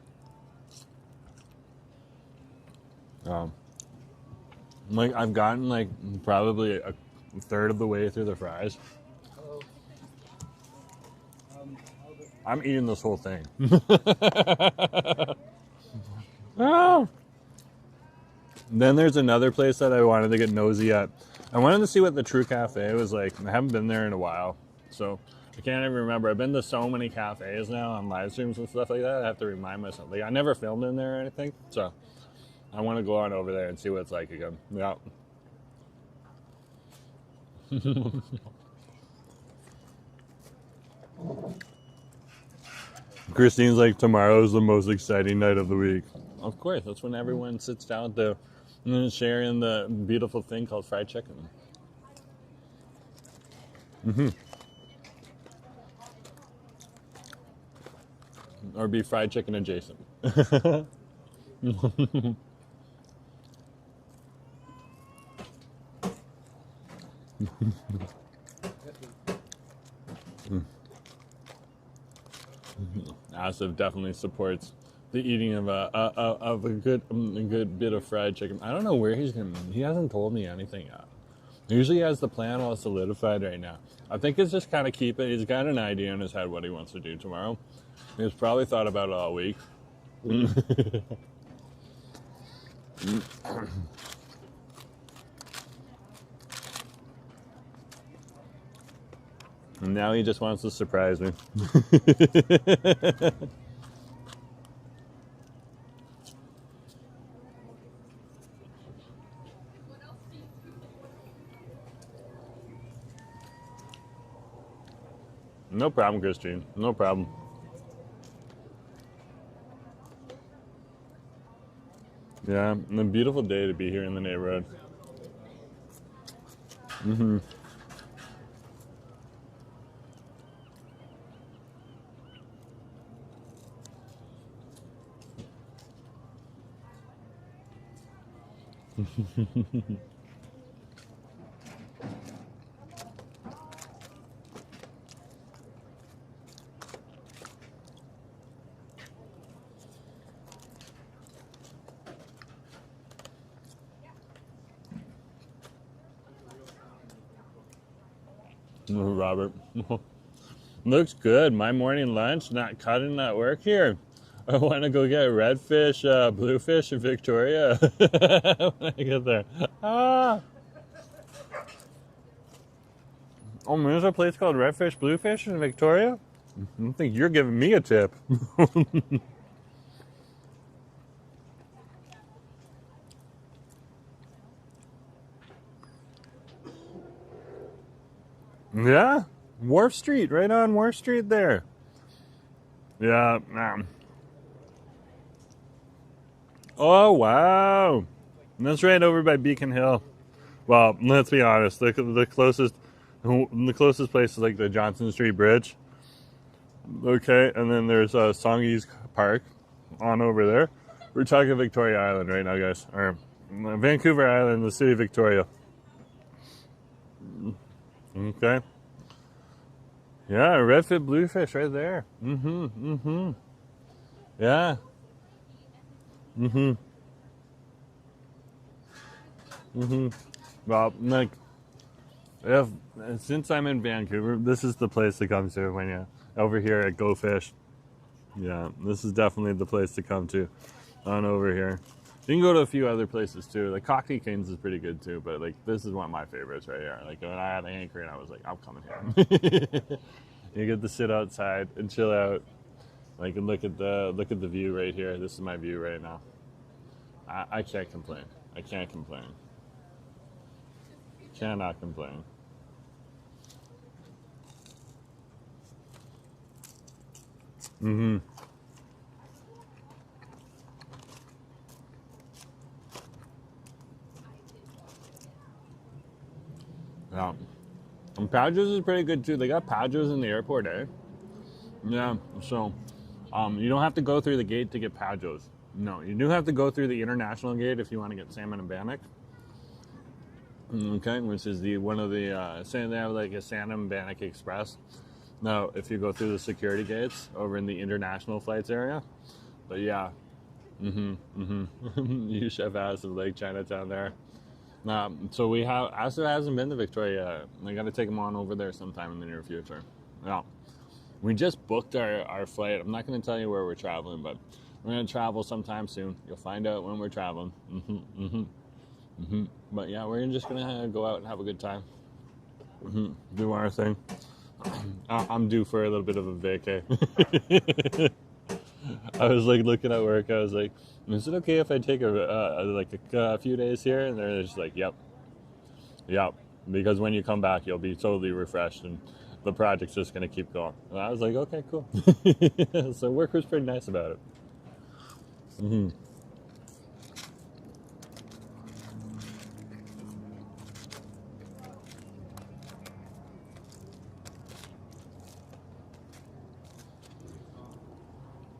Like I've gotten like probably a third of the way through the fries. I'm eating this whole thing. Oh. Then there's another place that I wanted to get nosy at. I wanted to see what the Tru Cafe was like. I haven't been there in a while, so I can't even remember. I've been to so many cafes now on live streams and stuff like that. I have to remind myself. Like I never filmed in there or anything, so I want to go on over there and see what it's like again. Yeah. Christine's like, tomorrow's the most exciting night of the week. Of course, that's when everyone sits down to sharing the beautiful thing called fried chicken. Or be fried chicken adjacent. acid definitely supports the eating of a good bit of fried chicken. I don't know where he's gonna. He hasn't told me anything yet. Usually he has the plan all solidified right now. I think it's just kind of keep it. He's got an idea in his head what he wants to do tomorrow. He's probably thought about it all week. And now he just wants to surprise me. No problem, Christine. No problem. Yeah, and a beautiful day to be here in the neighborhood. Mm-hmm. Robert. Looks good. My morning lunch, not cutting that work here. I want to go get redfish, bluefish in Victoria when I get there. Ah! Oh, there's a place called Redfish Bluefish in Victoria? I think you're giving me a tip. Yeah, Wharf Street, right on Wharf Street there. Yeah, man. Oh, wow. And that's right over by Beacon Hill. Well, let's be honest, the closest place is like the Johnson Street Bridge. Okay, and then there's Songy's Park on over there. We're talking Victoria Island right now, guys. Or Vancouver Island, the city of Victoria. Okay. Yeah, redfish bluefish right there. Yeah. Well, like, since I'm in Vancouver, this is the place to come to when you're over here at Go Fish. Yeah, this is definitely the place to come to on over here. You can go to a few other places too. Like Cockney Canes is pretty good too, but like this is one of my favorites right here. Like when I had an anchor and I was like, I'm coming here. You get to sit outside and chill out, like and look at the view right here. This is my view right now. I can't complain. I can't complain. Cannot complain. Yeah. And Padres is pretty good too. They got Padres in the airport, eh? Yeah, so you don't have to go through the gate to get Padres. No, you do have to go through the international gate if you want to get salmon and bannock. Okay, which is one of the saying they have like a salmon and bannock express. Now, if you go through the security gates over in the international flights area, but yeah, you chef has of Lake Chinatown there. So we have, Asa hasn't been to Victoria. I got to take him on over there sometime in the near future. Yeah, we just booked our flight. I'm not going to tell you where we're traveling, but we're going to travel sometime soon. You'll find out when we're traveling. But yeah, we're just going to go out and have a good time. Do our thing. I'm due for a little bit of a vacay. I was like looking at work. I was like, "Is it okay if I take a few days here?" And they're just like, "Yep, because when you come back, you'll be totally refreshed, and the project's just gonna keep going." And I was like, "Okay, cool." So work was pretty nice about it.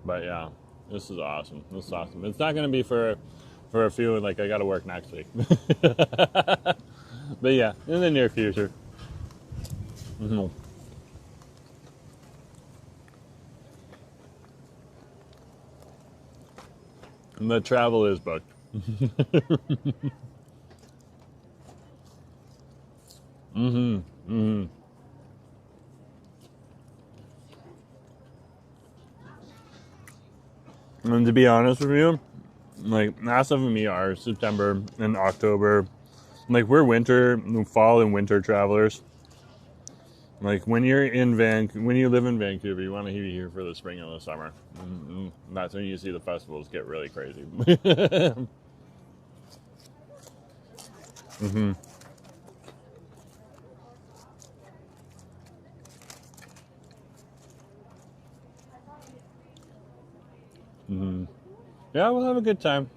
But yeah, this is awesome. This is awesome. It's not going to be for a few, like I got to work next week. But yeah, in the near future. The travel is booked. Mm-hmm. And to be honest with you, like NASA and me are September and October. Like we're fall and winter travelers. Like when you live in Vancouver, you want to be here for the spring and the summer. That's when you see the festivals get really crazy. Mm-hmm. Mm-hmm. Yeah, we'll have a good time.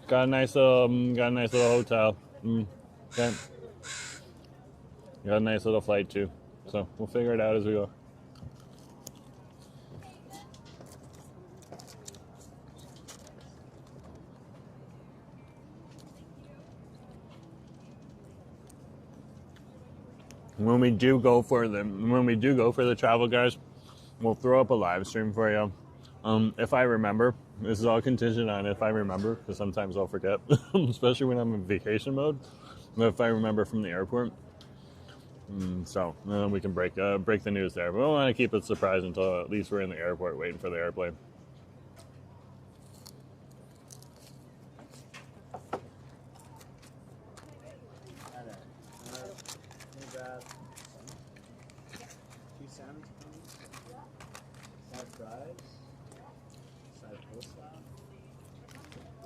Got a nice little hotel. Okay. Got a nice little flight too. So we'll figure it out as we go. When we do go for the travel, guys, we'll throw up a live stream for you. If I remember, this is all contingent on if I remember, because sometimes I'll forget, especially when I'm in vacation mode. But if I remember from the airport, so we can break the news there. But we don't want to keep it a surprise until at least we're in the airport waiting for the airplane.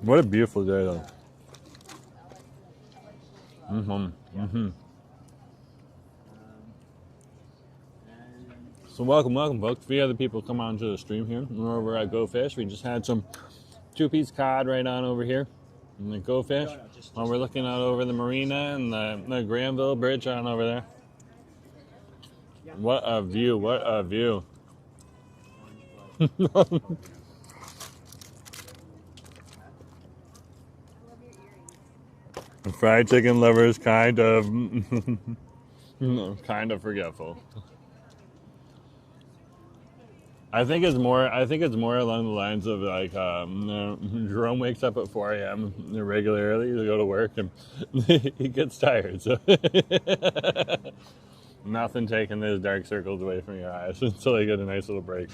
What a beautiful day, though. So welcome, folks. 3 other people come on to the stream here. We're over at Go Fish. We just had some 2-piece cod right on over here. And the Go Fish. While we're looking out over the marina and the Granville Bridge on over there. What a view! What a view! Fried chicken lovers kind of forgetful. I think it's more along the lines of like Jerome wakes up at 4 a.m. regularly to go to work and he gets tired, so nothing taking those dark circles away from your eyes until they get a nice little break.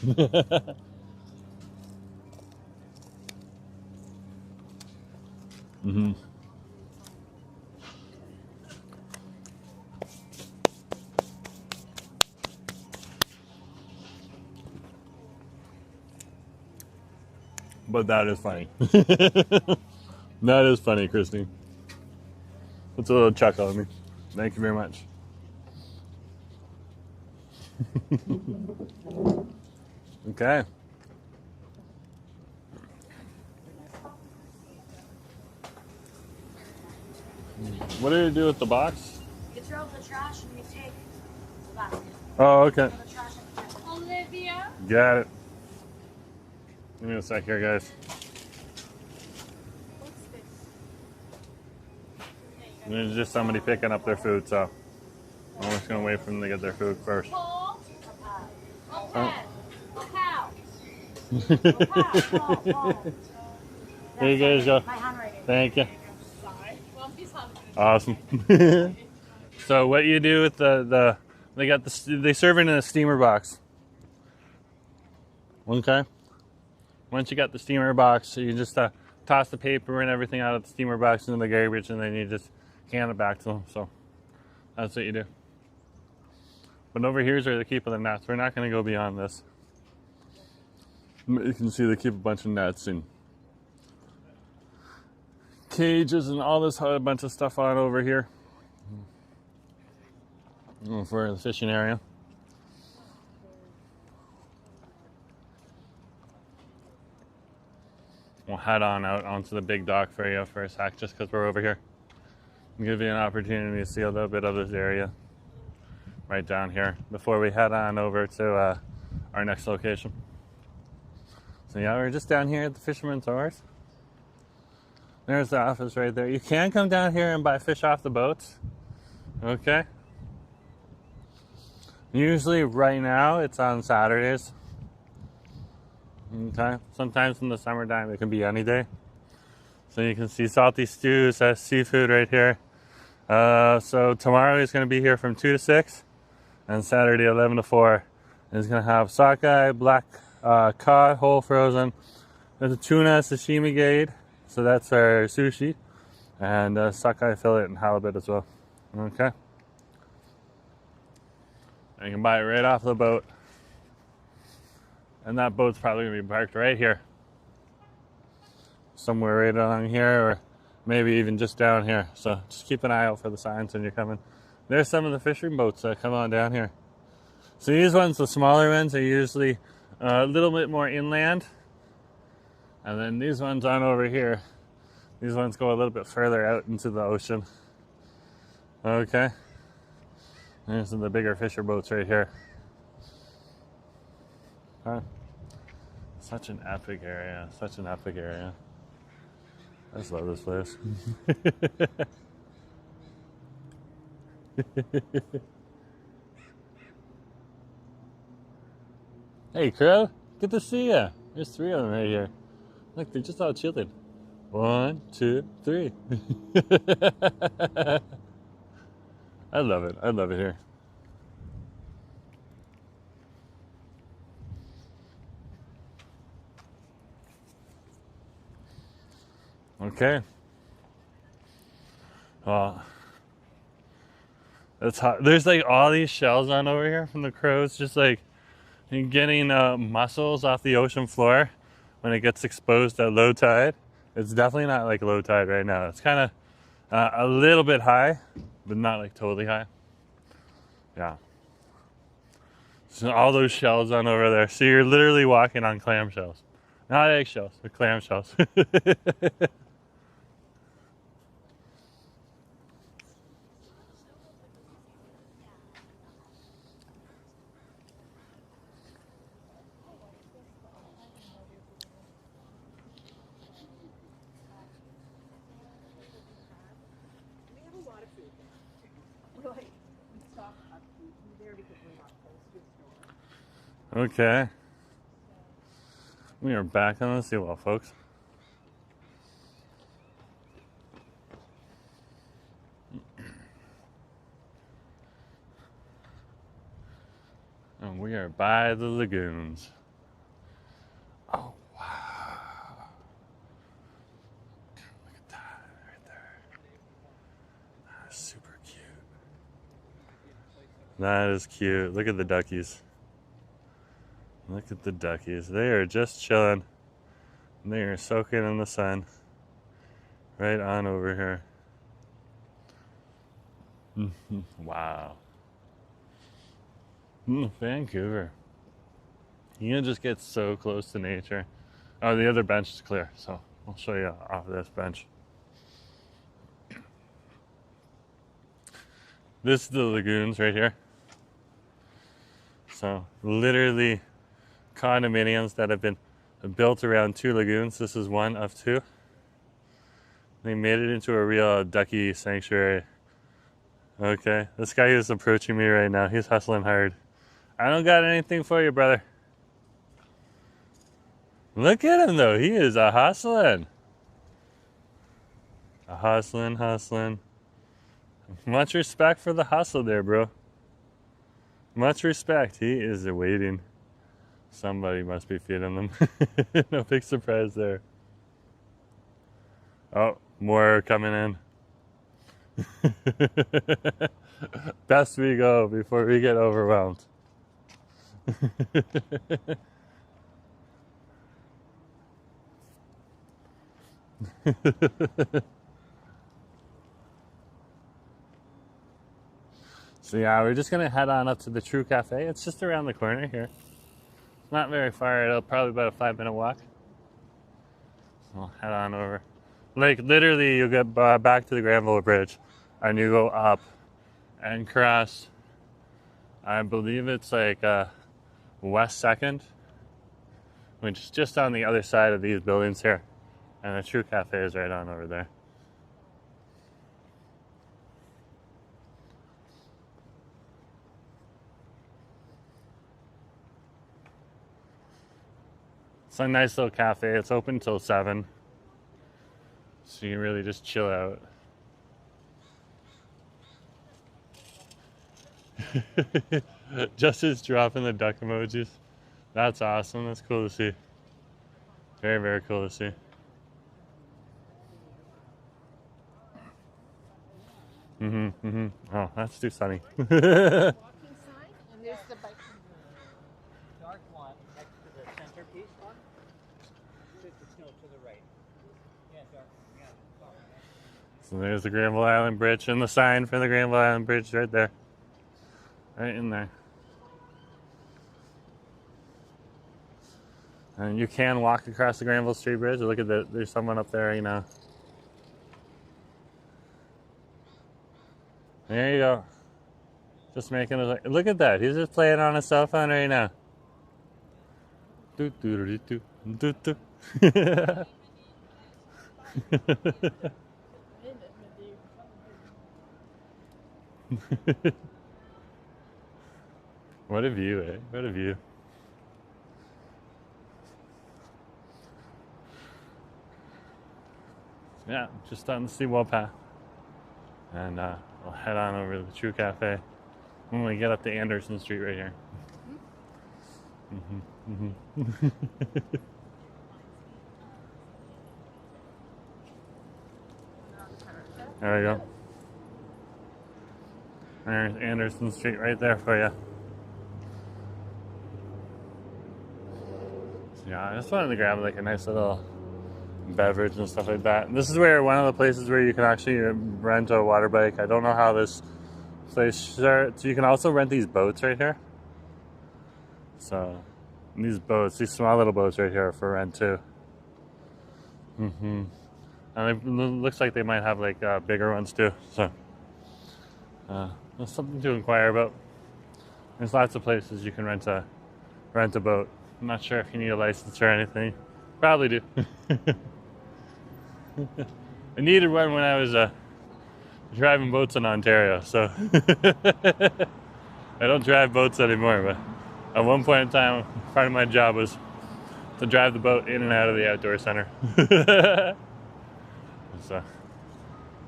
But that is funny. That is funny, Christy. That's a little chuckle at me. Thank you very much. Okay. What do you do with the box? You throw the trash and you take the box. Oh, okay. The trash and the trash. Olivia? Got it. Give me a sec here, guys. What's this? There's just somebody picking up their food, so I'm just going to wait for them to get their food first. Paul? Okay. Here you guys go. My handwriting. Thank you. Sorry. Well, he's hungry. Awesome. So what you do with they serve it in a steamer box. Okay. Once you got the steamer box, you just toss the paper and everything out of the steamer box into the garbage, and then you just can it back to them. So that's what you do. But over here is where they keep the nets. We're not going to go beyond this. You can see they keep a bunch of nets and cages and all this other bunch of stuff on over here for the fishing area. We'll head on out onto the big dock for you for a sec, just because we're over here. I'll give you an opportunity to see a little bit of this area right down here before we head on over to our next location. So yeah, we're just down here at the Fisherman Tours. There's the office right there. You can come down here and buy fish off the boats. Okay. Usually right now it's on Saturdays. Okay. Sometimes in the summertime it can be any day. So you can see Salty Stews, that's seafood right here. So tomorrow he's going to be here from 2 to 6, and Saturday 11 to 4. And he's going to have sockeye, black cod, whole frozen. There's a tuna sashimi gade, so that's our sushi, and sockeye fillet and halibut as well. Okay. And you can buy it right off the boat. And that boat's probably going to be parked right here. Somewhere right along here, or maybe even just down here. So just keep an eye out for the signs when you're coming. There's some of the fishing boats that come on down here. So these ones, the smaller ones, are usually a little bit more inland. And then these ones on over here, these ones go a little bit further out into the ocean. Okay. There's the bigger fisher boats right here. Huh? Such an epic area. Such an epic area. I just love this place. Hey, Crow. Good to see ya. There's 3 of them right here. Look, they're just all chilling. 1, 2, 3. I love it. I love it here. Okay. Well, it's hot. There's like all these shells on over here from the crows, just like getting mussels off the ocean floor when it gets exposed at low tide. It's definitely not like low tide right now. It's kind of a little bit high, but not like totally high. Yeah. So all those shells on over there. So you're literally walking on clam shells. Not eggshells, but clam shells. Okay. We are back on the seawall, folks. And we are by the lagoons. Oh, wow. Look at that right there. That is super cute. That is cute. Look at the duckies. Look at the duckies. They are just chilling. They are soaking in the sun. Right on over here. Wow. Vancouver. You can just get so close to nature. Oh, the other bench is clear, so I'll show you off of this bench. This is the lagoons right here. So literally condominiums that have been built around 2 lagoons. This is one of 2. They made it into a real ducky sanctuary. Okay, this guy is approaching me right now. He's hustling hard. I don't got anything for you, brother. Look at him though. He is a hustling. A hustling. Much respect for the hustle there, bro. Much respect. He is waiting. Somebody must be feeding them. No big surprise there. Oh, more coming in. Best we go before we get overwhelmed. So yeah, we're just gonna head on up to the Tru Cafe. It's just around the corner here. It's not very far. It'll probably about a 5-minute walk. So we'll head on over. Like literally, you get back to the Granville Bridge, and you go up and cross. I believe it's like West 2nd, which is just on the other side of these buildings here, and the Tru Cafe is right on over there. a nice little cafe. It's open till 7. So you can really just chill out. Justin's dropping the duck emojis. That's awesome. That's cool to see. Very, very cool to see. Oh, that's too sunny. And there's the bike. Dark one next to the centerpiece one. Should the snow to the right. Yeah, dark. Yeah. So there's the Granville Island Bridge and the sign for the Granville Island Bridge right there. Right in there. And you can walk across the Granville Street Bridge. Look at that. There's someone up there right now. There you go. Just making it. Look at that. He's just playing on his cell phone right now. Do do do do do do. What a view, eh? What a view. Yeah, just on the seawall path. And we'll head on over to the Tru Cafe when we get up to Anderson Street right here. There we go. There's Anderson Street right there for you. So yeah, I just wanted to grab like a nice little beverage and stuff like that. And this is where one of the places where you can actually rent a water bike. I don't know how this place starts. So you can also rent these boats right here. So these boats, these small little boats right here are for rent too. And it looks like they might have like bigger ones too. So that's something to inquire about. There's lots of places you can rent a boat. I'm not sure if you need a license or anything. Probably do. I needed one when I was driving boats in Ontario, so I don't drive boats anymore, but at one point in time, part of my job was to drive the boat in and out of the outdoor center. So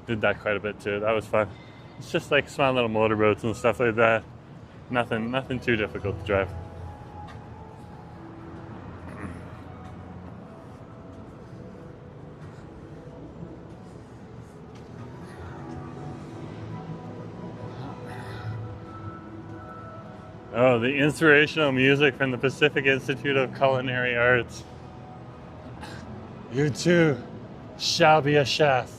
did that quite a bit too. That was fun. It's just like small little motorboats and stuff like that. Nothing too difficult to drive. Oh, the inspirational music from the Pacific Institute of Culinary Arts. You too shall be a chef.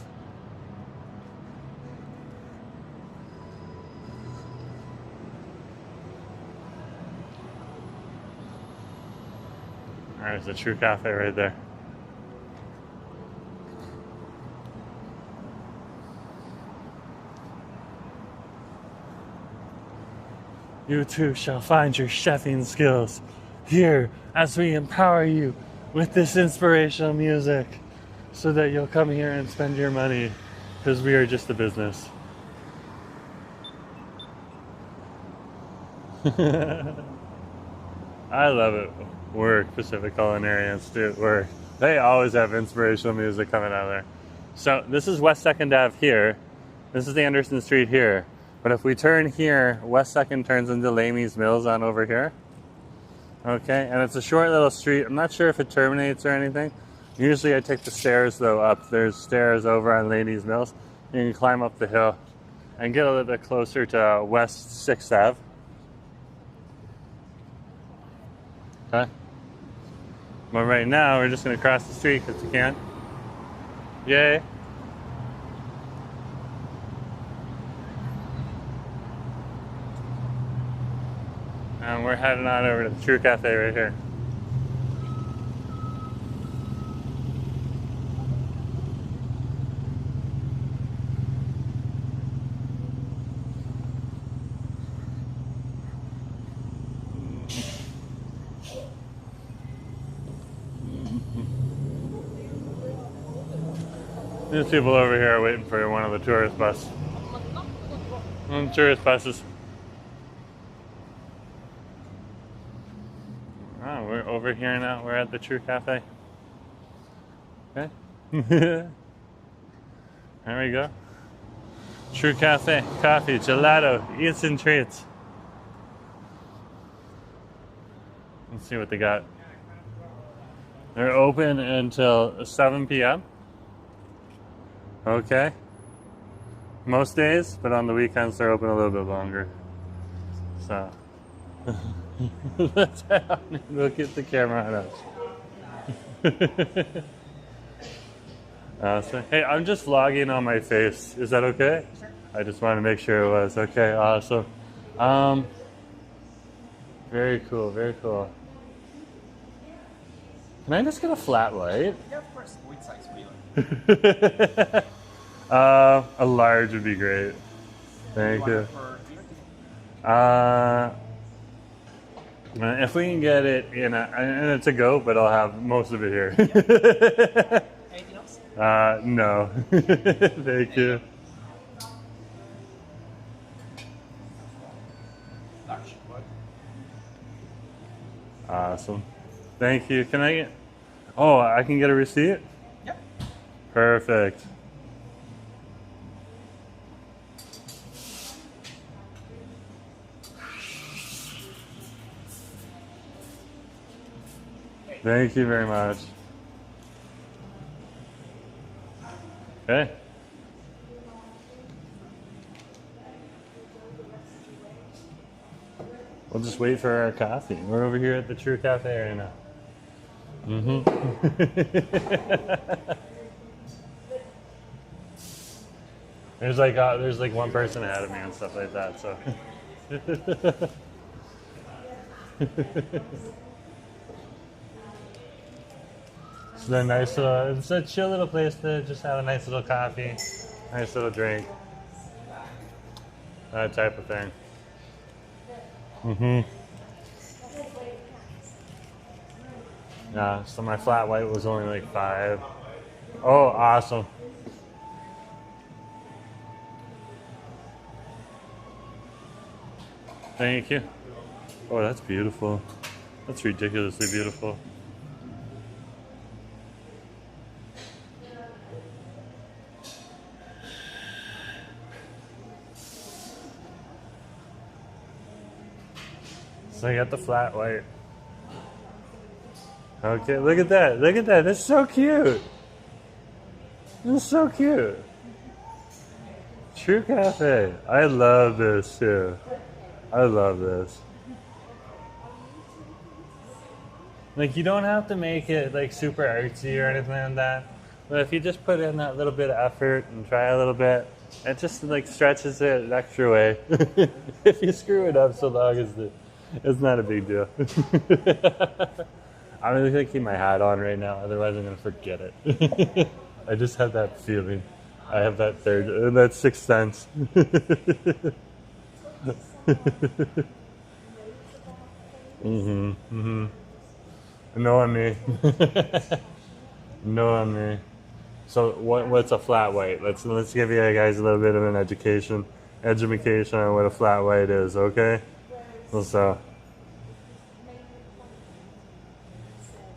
There's the Tru Cafe right there. You too shall find your chefing skills here as we empower you with this inspirational music so that you'll come here and spend your money because we are just a business. I love it. Work, Pacific Culinary Institute, work. They always have inspirational music coming out of there. So this is West 2nd Ave here. This is the Anderson Street here. But if we turn here, West 2nd turns into Lamey's Mills on over here. Okay, and it's a short little street. I'm not sure if it terminates or anything. Usually I take the stairs though up. There's stairs over on Lamey's Mills. You can climb up the hill and get a little bit closer to West 6th Ave. Okay. But right now we're just gonna cross the street because we can. Yay. And we're heading on over to the Tru Cafe right here. These people over here are waiting for one of the tourist buses. Tourist buses. Oh, we're over here now. We're at the Tru Cafe. Okay. There we go. Tru Cafe, coffee, gelato, eats and treats. Let's see what they got. They're open until 7 p.m. Okay. Most days, but on the weekends they're open a little bit longer. So let's look at the camera on us. Hey, I'm just vlogging on my face. Is that okay? Sure. I just want to make sure it was. Okay, awesome. Very cool, very cool. Can I just get a flat white? Yeah, of course. Which size would you like? A large would be great. Thank you. If we can get it in and it's a go, but I'll have most of it here. Yeah. Anything else? No. Thank you. Awesome. Thank you. Can I get... Oh, I can get a receipt? Yep. Perfect. Thank you very much. Okay. We'll just wait for our coffee. We're over here at the Tru Cafe right now. There's like one person ahead of me and stuff like that, so. It's a nice little, it's a chill little place to just have a nice little coffee, nice little drink, that type of thing. Yeah, so my flat white was only like $5. Oh, awesome. Thank you. Oh, that's beautiful. That's ridiculously beautiful. So I got the flat white. Okay, look at that. Look at that. That's so cute. That's so cute. Tru Cafe. I love this too. I love this. Like, you don't have to make it like super artsy or anything like that. But if you just put in that little bit of effort and try a little bit, it just like stretches it an extra way. If you screw it up so long as it's not a big deal. I'm really gonna keep my hat on right now, otherwise I'm gonna forget it. I just have that feeling. I have that sixth sense. No on me. No on me. So what's a flat white? Let's give you guys a little bit of an education on what a flat white is, okay? So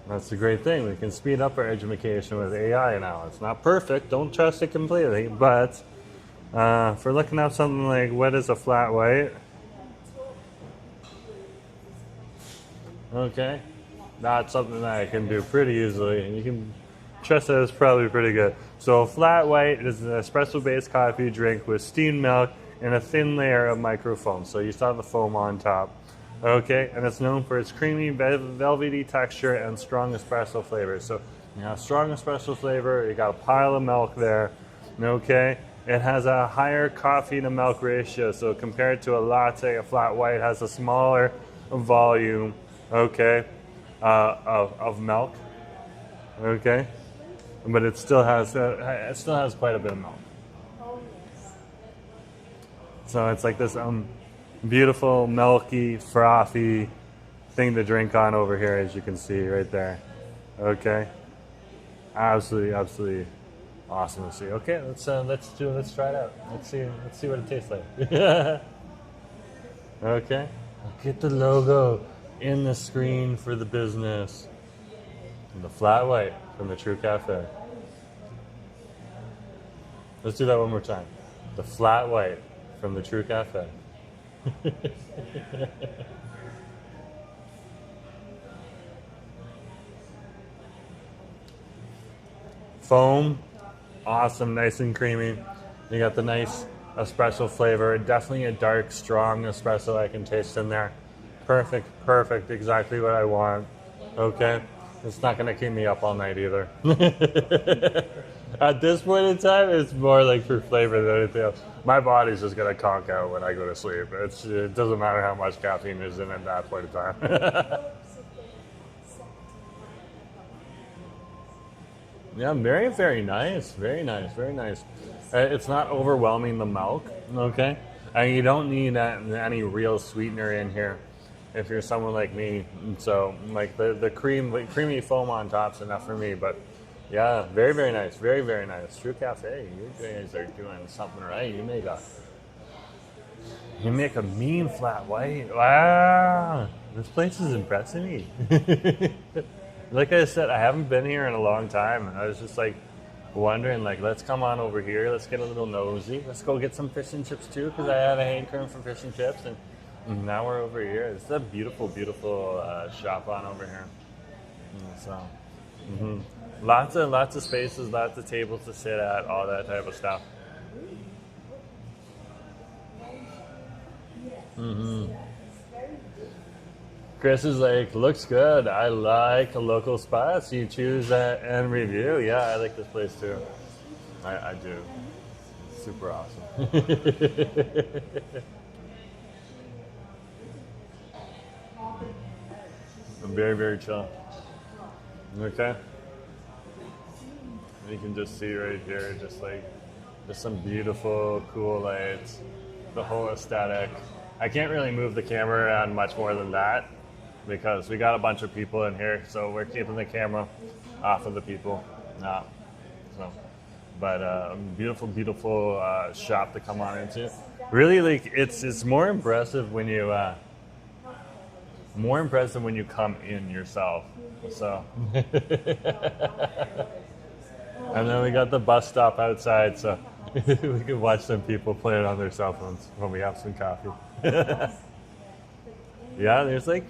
that's a great thing. We can speed up our education with AI now. It's not perfect. Don't trust it completely. But if we're looking up something like what is a flat white, okay, that's something that I can do pretty easily, and you can trust that it's probably pretty good. So a flat white is an espresso-based coffee drink with steamed milk and a thin layer of microfoam. So you saw the foam on top. Okay, and it's known for its creamy, velvety texture and strong espresso flavor. So you have strong espresso flavor, you got a pile of milk there, okay? It has a higher coffee to milk ratio, so compared to a latte, a flat white has a smaller volume, okay, of milk, okay? But it still has quite a bit of milk. So it's like this beautiful, milky, frothy thing to drink on over here, as you can see right there. Okay, absolutely awesome to see. Okay, let's try it out. Let's see what it tastes like. Okay, look at the logo. in the screen for the business. And the flat white from the Tru Cafe. Let's do that one more time. The flat white from the Tru Cafe. Foam, awesome, nice and creamy. You got the nice espresso flavor. Definitely a dark, strong espresso I can taste in there. Perfect, perfect, exactly what I want. Okay, it's not gonna keep me up all night either. At this point in time, it's more like for flavor than anything else. My body's just gonna conk out when I go to sleep. It doesn't matter how much caffeine is in at that point in time. Yeah, very, very nice. Very nice, very nice. It's not overwhelming the milk, okay? And you don't need any real sweetener in here if you're someone like me. So, like the creamy foam on top's enough for me. But yeah, very, very nice. Very, very nice. Tru Cafe, you guys are doing something right. You make a mean flat white. Wow, this place is impressing me. Like I said, I haven't been here in a long time. I was just like wondering, like, let's come on over here. Let's get a little nosy. Let's go get some fish and chips too, because I had a hankering for fish and chips, and now we're over here. It's a beautiful, beautiful shop on over here. So, lots of spaces, lots of tables to sit at, all that type of stuff. Chris is like, looks good. I like local spots. You choose and review. Yeah, I like this place too. I do. Super awesome. Very, very chill. Okay. You can just see right here, just some beautiful, cool lights. The whole aesthetic. I can't really move the camera around much more than that, because we got a bunch of people in here, so we're keeping the camera off of the people. Beautiful, beautiful shop to come on into. Really, like it's more impressive when you come in yourself. So, and then we got the bus stop outside, so we can watch some people playing on their cell phones when we have some coffee. Yeah, there's like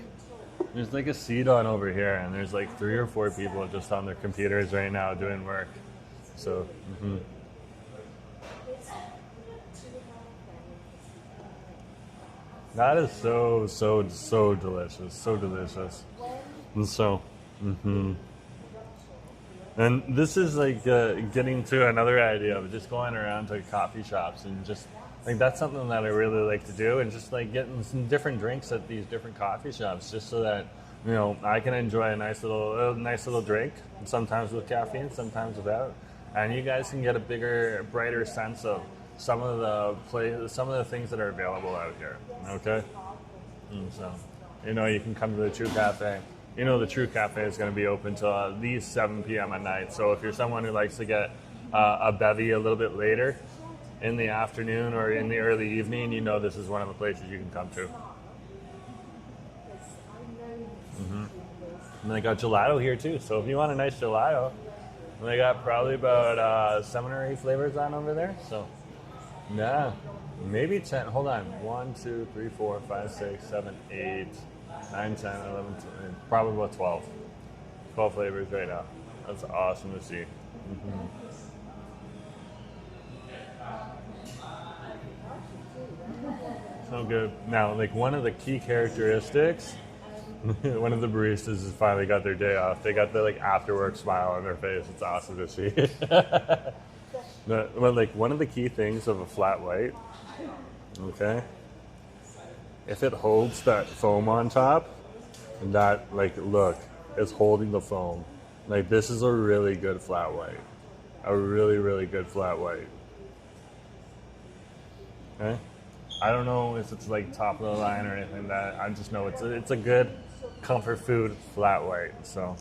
a seat on over here, and there's like 3 or 4 people just on their computers right now doing work. So, that is so delicious, so delicious. And so, and this is like getting to another idea of just going around to coffee shops and just like that's something that I really like to do, and just like getting some different drinks at these different coffee shops, just so that I can enjoy a nice little drink, sometimes with caffeine, sometimes without, and you guys can get a bigger, brighter sense of some of the things that are available out here. Okay, and so you can come to the Tru Cafe. The Tru Cafe is going to be open till at least 7 p.m. at night. So if you're someone who likes to get a bevy a little bit later in the afternoon or in the early evening, this is one of the places you can come to. And they got gelato here too. So if you want a nice gelato, they got probably about 7 or 8 flavors on over there. So yeah, maybe 10. Hold on. 1, 2, 3, 4, 5, 6, 7, 8, 9, 10, 11, 12, probably about 12. 12 flavors right now. That's awesome to see. So good. Now, like one of the key characteristics, one of the baristas has finally got their day off. They got the like after work smile on their face. It's awesome to see. But like one of the key things of a flat white, okay, if it holds that foam on top, and that look, it's holding the foam. Like this is a really good flat white, a really, really good flat white. Okay. I don't know if it's like top of the line or anything. That I just know it's a good comfort food flat white. So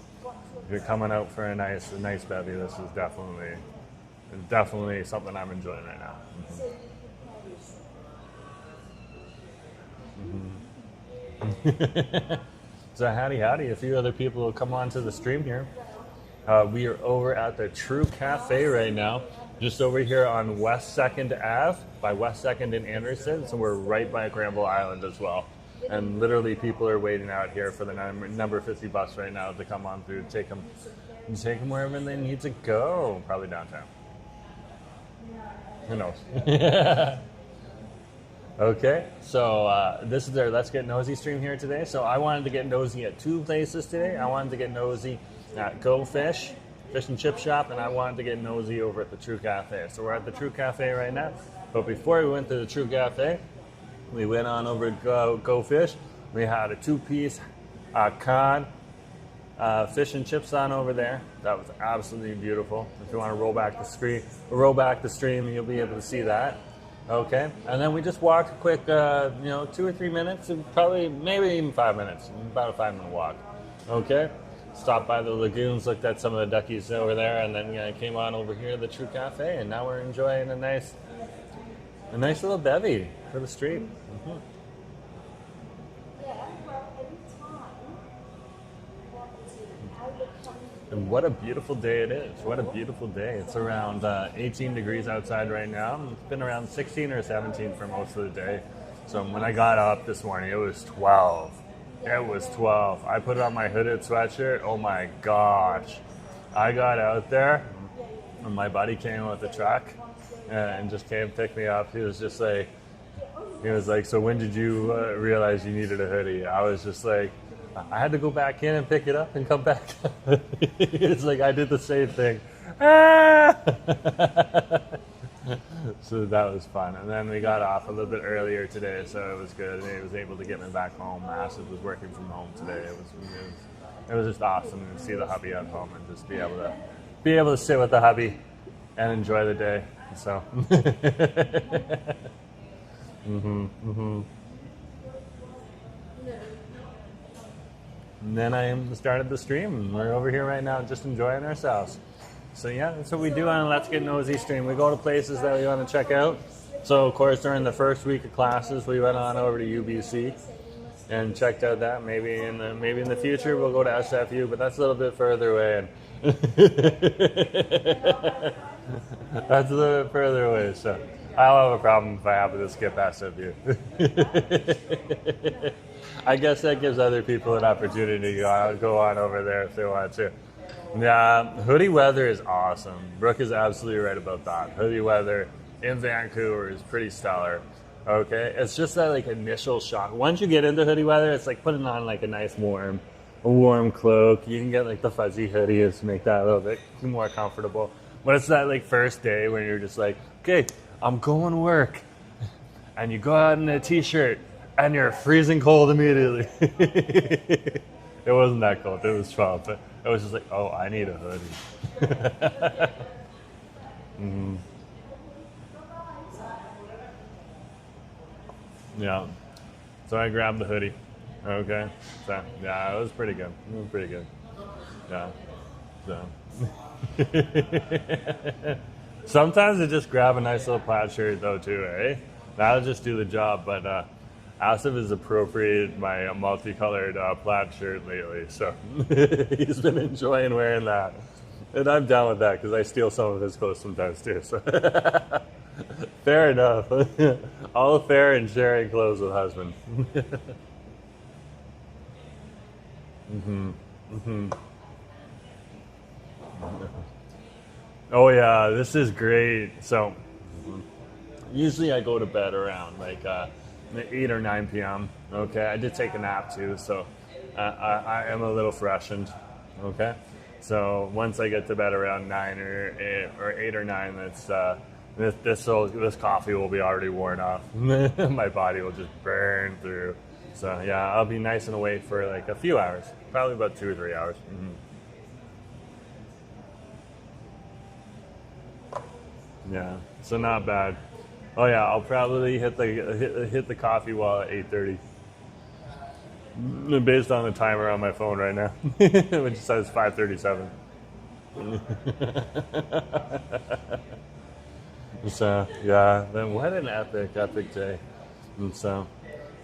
if you're coming out for a nice bevy, this is definitely something I'm enjoying right now. So howdy, a few other people will come onto the stream here. We are over at the Tru Cafe right now, just over here on West 2nd Ave by West 2nd and Anderson. So we're right by Granville Island as well. And literally people are waiting out here for the number 50 bus right now to come on through, take them wherever they need to go, probably downtown. Who knows? Okay, so this is their Let's Get Nosy stream here today. So I wanted to get nosy at two places today. I wanted to get nosy at Go Fish and Chip Shop, and I wanted to get nosy over at the Tru Cafe. So we're at the Tru Cafe right now. But before we went to the Tru Cafe, we went on over to Go Fish. We had a two-piece cod fish and chips on over there. That was absolutely beautiful. If you want to roll back the stream, you'll be able to see that. Okay, and then we just walked a quick, 2 or 3 minutes, and probably maybe even 5 minutes, about a 5-minute walk. Okay, stopped by the lagoons, looked at some of the duckies over there, and then came on over here to the Tru Cafe, and now we're enjoying a nice little bevy for the street. Mm-hmm. And what a beautiful day it is. What a beautiful day. It's around 18 degrees outside right now. It's been around 16 or 17 for most of the day. So when I got up this morning, it was 12. It was 12. I put on my hooded sweatshirt. Oh my gosh. I got out there and my buddy came with the truck and just came pick me up. He was like, so when did you realize you needed a hoodie? I was just like, I had to go back in and pick it up and come back. It's like I did the same thing. So that was fun. And then we got off a little bit earlier today, so it was good. And he was able to get me back home. Acid was working from home today. It was just awesome to see the hubby at home and just be able to sit with the hubby and enjoy the day. So. And then I started the stream, and we're over here right now just enjoying ourselves. So yeah, that's what we do on a Let's Get Nosy stream. We go to places that we want to check out. So of course, during the first week of classes, we went on over to UBC and checked out that. Maybe in the future we'll go to SFU, but that's a little bit further away. That's a little bit further away, so I'll have a problem if I happen to skip SFU. I guess that gives other people an opportunity to go on over there if they want to. Yeah, hoodie weather is awesome. Brooke is absolutely right about that. Hoodie weather in Vancouver is pretty stellar. Okay, it's just that initial shock. Once you get into hoodie weather, it's like putting on a nice warm cloak. You can get the fuzzy hoodies to make that a little bit more comfortable. But it's that first day when you're just like, okay, I'm going to work, and you go out in a t-shirt. And you're freezing cold immediately. It wasn't that cold. It was 12, but it was just like, oh, I need a hoodie. Mm-hmm. Yeah. So I grabbed the hoodie. Okay. So yeah, it was pretty good. It was pretty good. Yeah. So. Sometimes I just grab a nice little plaid shirt though too, eh? That'll just do the job, but Asif has appropriated my multicolored plaid shirt lately, so he's been enjoying wearing that. And I'm down with that because I steal some of his clothes sometimes too, so fair enough. All fair in sharing clothes with husband. Oh yeah, this is great. So usually I go to bed around 8 or 9 p.m. Okay, I did take a nap too, so I am a little freshened. Okay, so once I get to bed around 9 or 8 or 9, this coffee will be already worn off. My body will just burn through. So yeah, I'll be nice and awake for a few hours, probably about 2 or 3 hours. Yeah, so not bad. Oh yeah, I'll probably hit the coffee wall at 8:30, based on the timer on my phone right now, which says 5:37. So yeah, then what an epic day. And so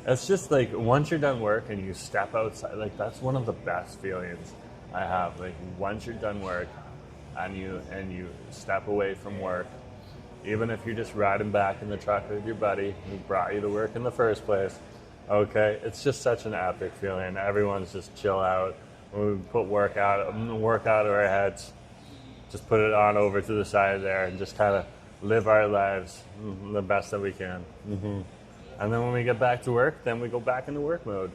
It's just like once you're done work and you step outside, like that's one of the best feelings I have. Like once you're done work and you step away from work, even if you're just riding back in the truck with your buddy who brought you to work in the first place. Okay, it's just such an epic feeling. Everyone's just chill out. We put work out of our heads. Just put it on over to the side there and just kind of live our lives the best that we can. And then when we get back to work, then we go back into work mode.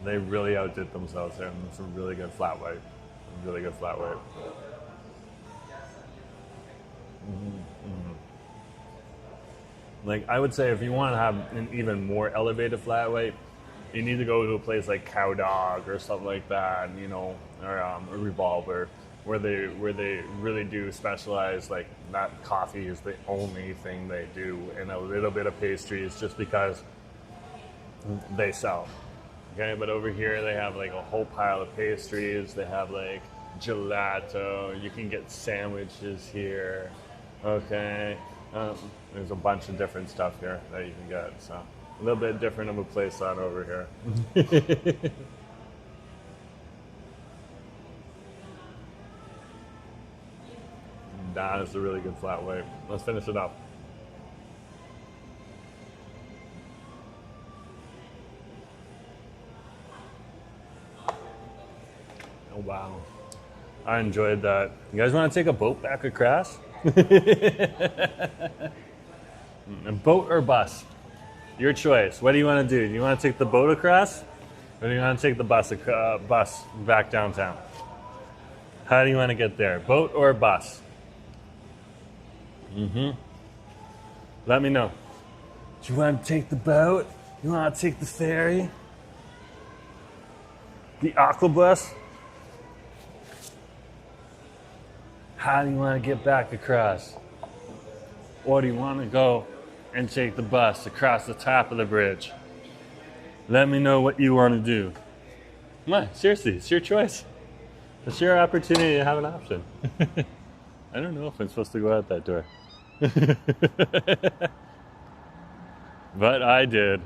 They really outdid themselves there. And it's a really good flat white. Really good flat white. Like I would say if you want to have an even more elevated flat white, you need to go to a place like Cow Dog or something like that, you know, or a Revolver, where they really do specialize. Like that coffee is the only thing they do, and a little bit of pastries just because they sell. Okay, but over here they have like a whole pile of pastries. They have like gelato. You can get sandwiches here. Okay, there's a bunch of different stuff here that you can get. So a little bit different of a place on over here. That is a really good flat white. Let's finish it up. Oh, wow. I enjoyed that. You guys want to take a boat back across? A boat or bus? Your choice. What do you want to do? Do you want to take the boat across? Or do you want to take the bus back downtown? How do you want to get there? Boat or bus? Let me know. Do you want to take the boat? You want to take the ferry? The Aquabus? How do you want to get back across? Or do you want to go and take the bus across the top of the bridge? Let me know what you want to do. Come on, seriously, it's your choice. It's your opportunity to have an option. I don't know if I'm supposed to go out that door. But I did.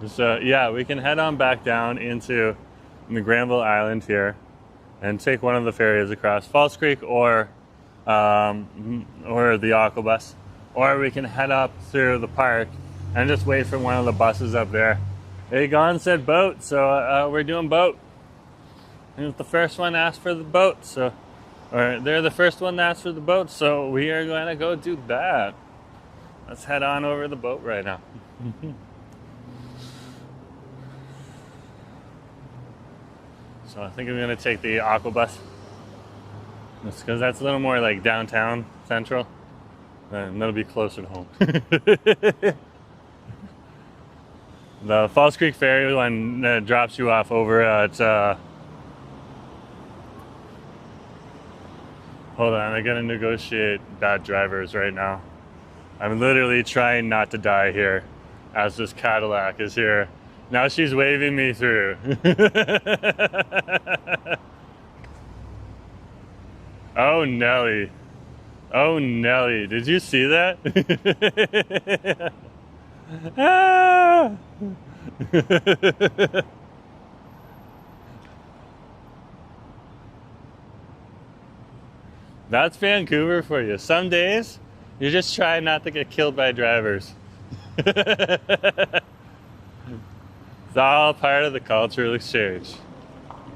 So yeah, we can head on back down into the Granville Island here and take one of the ferries across Falls Creek or the Aquabus, or we can head up through the park and just wait for one of the buses up there. Aegon said boat, so we're doing boat. And the first one asked for the boat, so or they're the first one that asked for the boat, so we are going to go do that. Let's head on over the boat right now. So I think I'm going to take the Aquabus. Just because that's a little more like downtown central. And that'll be closer to home. The Falls Creek Ferry one drops you off over at... hold on, I gotta negotiate bad drivers right now. I'm literally trying not to die here as this Cadillac is here. Now she's waving me through. Oh, Nelly. Oh, Nelly. Did you see that? Ah! That's Vancouver for you. Some days, you're just trying not to get killed by drivers. It's all part of the cultural exchange.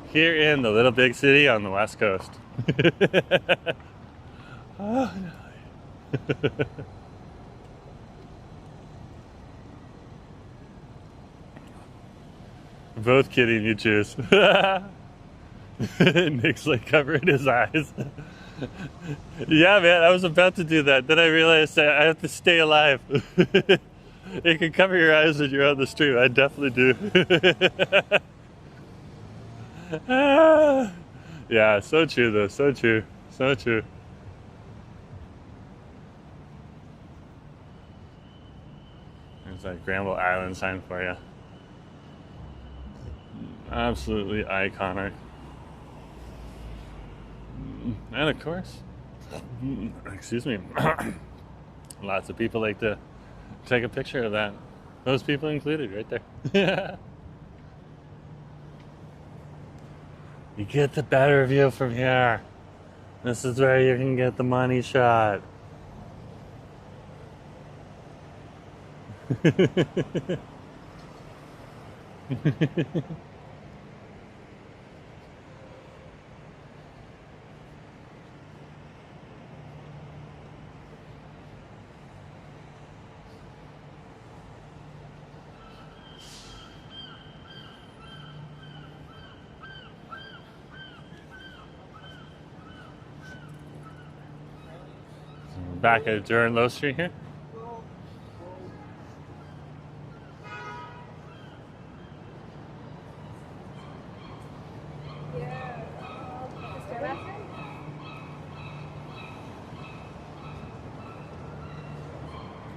Here in the little big city on the West Coast. Oh, no. Both kidding, you choose. Nick's like covering his eyes. Yeah, man, I was about to do that. Then I realized that I have to stay alive. You can cover your eyes when you're on the stream. I definitely do. Yeah, so true though. So true. So true. There's that Granville Island sign for you. Absolutely iconic. And of course, excuse me, lots of people like to take a picture of that. Those people included right there. You get the better view from here. This is where you can get the money shot. Back at Durham Low Street here.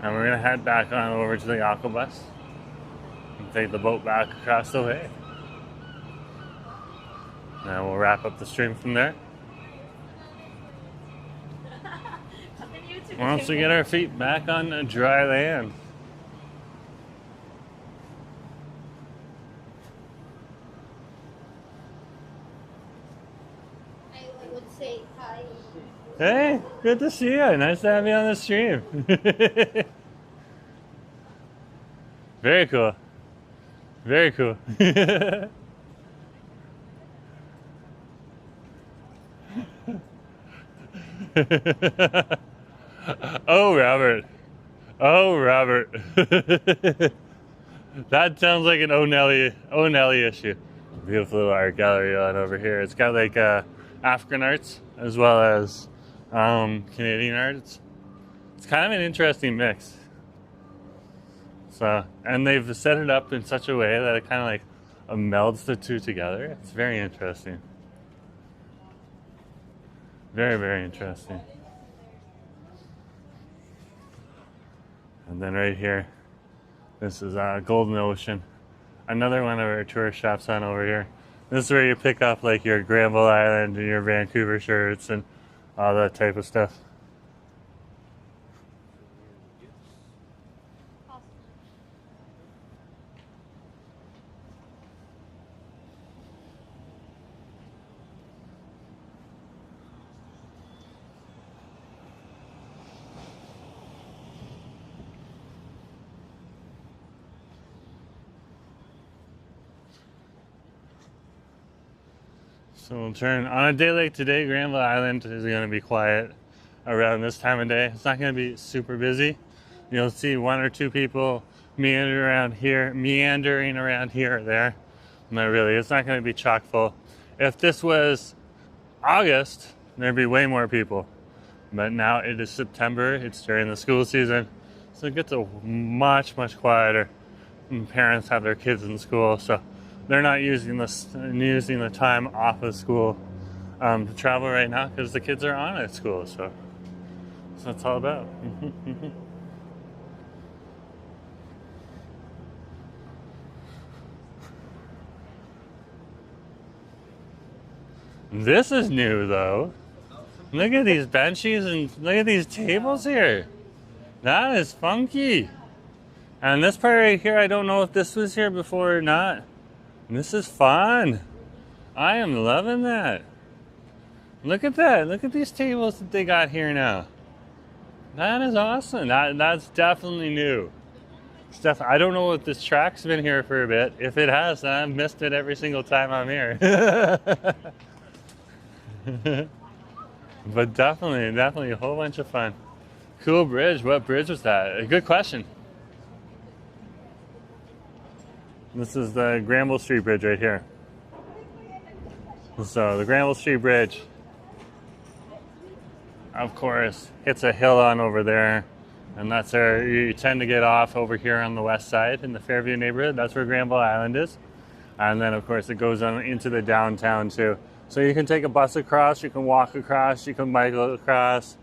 And we're gonna head back on over to the Aquabus and take the boat back across the way. And we'll wrap up the stream from there. Once we get our feet back on dry land. I would say hi. Hey, good to see you. Nice to have you on the stream. Very cool. Very cool. Oh, Robert. Oh, Robert. That sounds like an O'Nelly issue. Beautiful little art gallery on over here. It's got like African arts as well as Canadian arts. It's kind of an interesting mix. So, and they've set it up in such a way that it kind of like melds the two together. It's very interesting. Very, very interesting. And then right here, this is Golden Ocean. Another one of our tourist shops on over here. This is where you pick up like your Granville Island and your Vancouver shirts and all that type of stuff. So we'll turn, on a day like today, Granville Island is going to be quiet around this time of day. It's not going to be super busy. You'll see one or two people meandering around here or there. Not really, it's not going to be chock full. If this was August, there'd be way more people. But now it is September, it's during the school season, so it gets much quieter. And parents have their kids in school, so they're not using the time off of school to travel right now because the kids are on at school. So that's what it's all about. This is new though. Look at these benches and look at these tables here. That is funky. And this part right here, I don't know if this was here before or not. This is fun. I am loving that. Look at that. Look at these tables that they got here now. That is awesome. That's definitely new. I don't know if this track's been here for a bit. If it has, then I've missed it every single time I'm here. But definitely a whole bunch of fun. Cool bridge. What bridge was that? A good question. This is the Granville Street Bridge right here. So the Granville Street Bridge, of course, hits a hill on over there. And that's where you tend to get off over here on the west side in the Fairview neighborhood. That's where Granville Island is. And then, of course, it goes on into the downtown too. So you can take a bus across, you can walk across, you can bike across.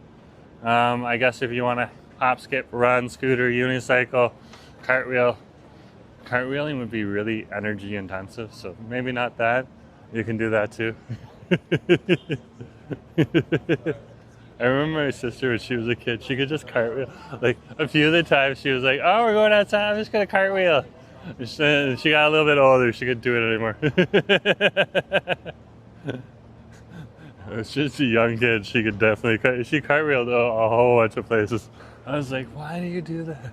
I guess if you want to hop, skip, run, scooter, unicycle, cartwheel, cartwheeling would be really energy intensive, so maybe not that. You can do that too. I remember my sister when she was a kid, she could just cartwheel. Like a few of the times she was like, oh, we're going outside, I'm just gonna cartwheel. And she got a little bit older, she couldn't do it anymore. It's just a young kid, she could definitely, she cartwheeled a whole bunch of places. I was like, why do you do that?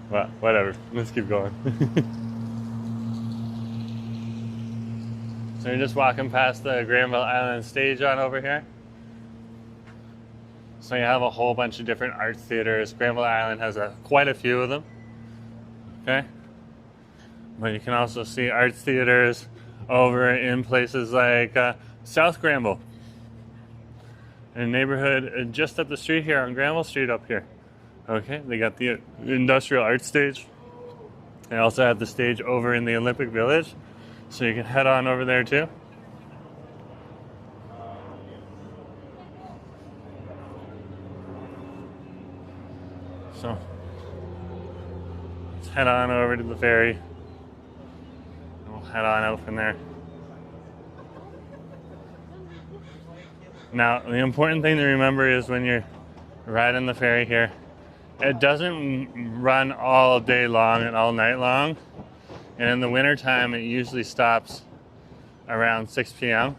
Well, whatever, let's keep going. So you're just walking past the Granville Island stage on over here. So you have a whole bunch of different art theaters. Granville Island has quite a few of them. Okay? But you can also see arts theaters over in places like South Granville. In a neighborhood just up the street here on Granville Street up here. Okay, they got the industrial arts stage. They also have the stage over in the Olympic Village. So you can head on over there too. So let's head on over to the ferry. And we'll head on out from there. Now, the important thing to remember is when you're riding the ferry here, it doesn't run all day long and all night long. And in the wintertime, it usually stops around 6 p.m.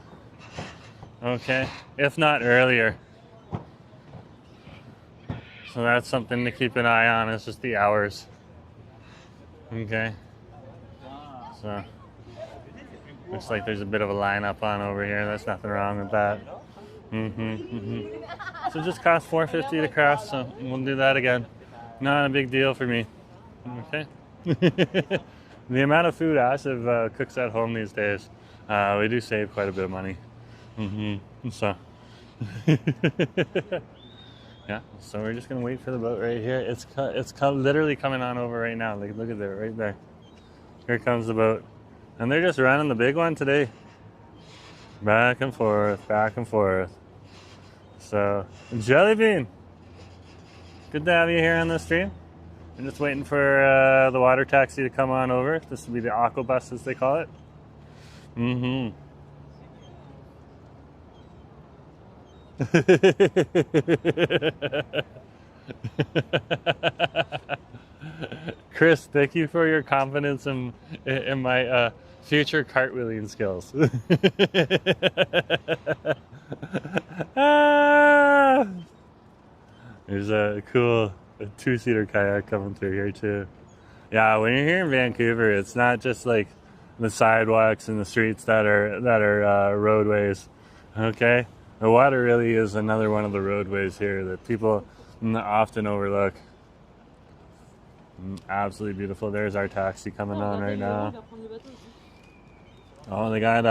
Okay, if not earlier. So that's something to keep an eye on, it's just the hours. Okay. So, looks like there's a bit of a lineup on over here. There's nothing wrong with that. So it just costs $4.50 to cross, so we'll do that again. Not a big deal for me. Okay. The amount of food Asif cooks at home these days, we do save quite a bit of money. So, yeah. So we're just gonna wait for the boat right here. It's literally coming on over right now. Like, look at that right there. Here comes the boat, and they're just running the big one today. Back and forth, back and forth. So, Jelly Bean, good to have you here on the stream. I'm just waiting for the water taxi to come on over. This will be the Aquabus, as they call it. Chris, thank you for your confidence in my future cartwheeling skills. There's a cool two-seater kayak coming through here too. Yeah, when you're here in Vancouver, it's not just like the sidewalks and the streets that are roadways. Okay, the water really is another one of the roadways here that people often overlook. Absolutely beautiful. There's our taxi coming on right now. Oh, they got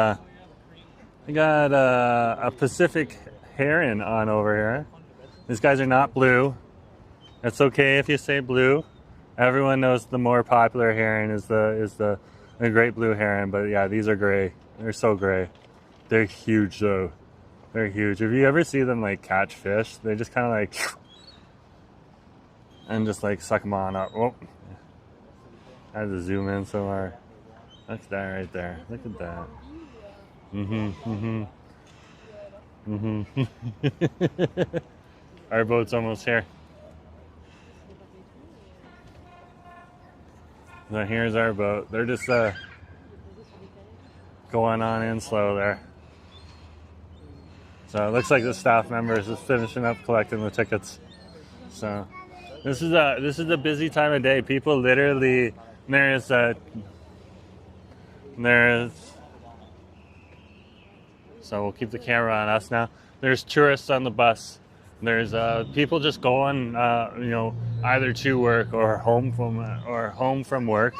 a Pacific heron on over here. These guys are not blue. It's okay if you say blue. Everyone knows the more popular heron is the great blue heron, but yeah, these are gray. They're so gray. They're huge though. They're huge. If you ever see them like catch fish, they just kind of like and just like suck them on up. Oh, I had to zoom in somewhere. That's that right there. Look at that. Our boat's almost here. So here's our boat. They're just going on in slow there. So it looks like the staff member is just finishing up collecting the tickets. So this is a busy time of day. People literally there's so we'll keep the camera on us now. There's tourists on the bus. There's people just going, either to work or home from work,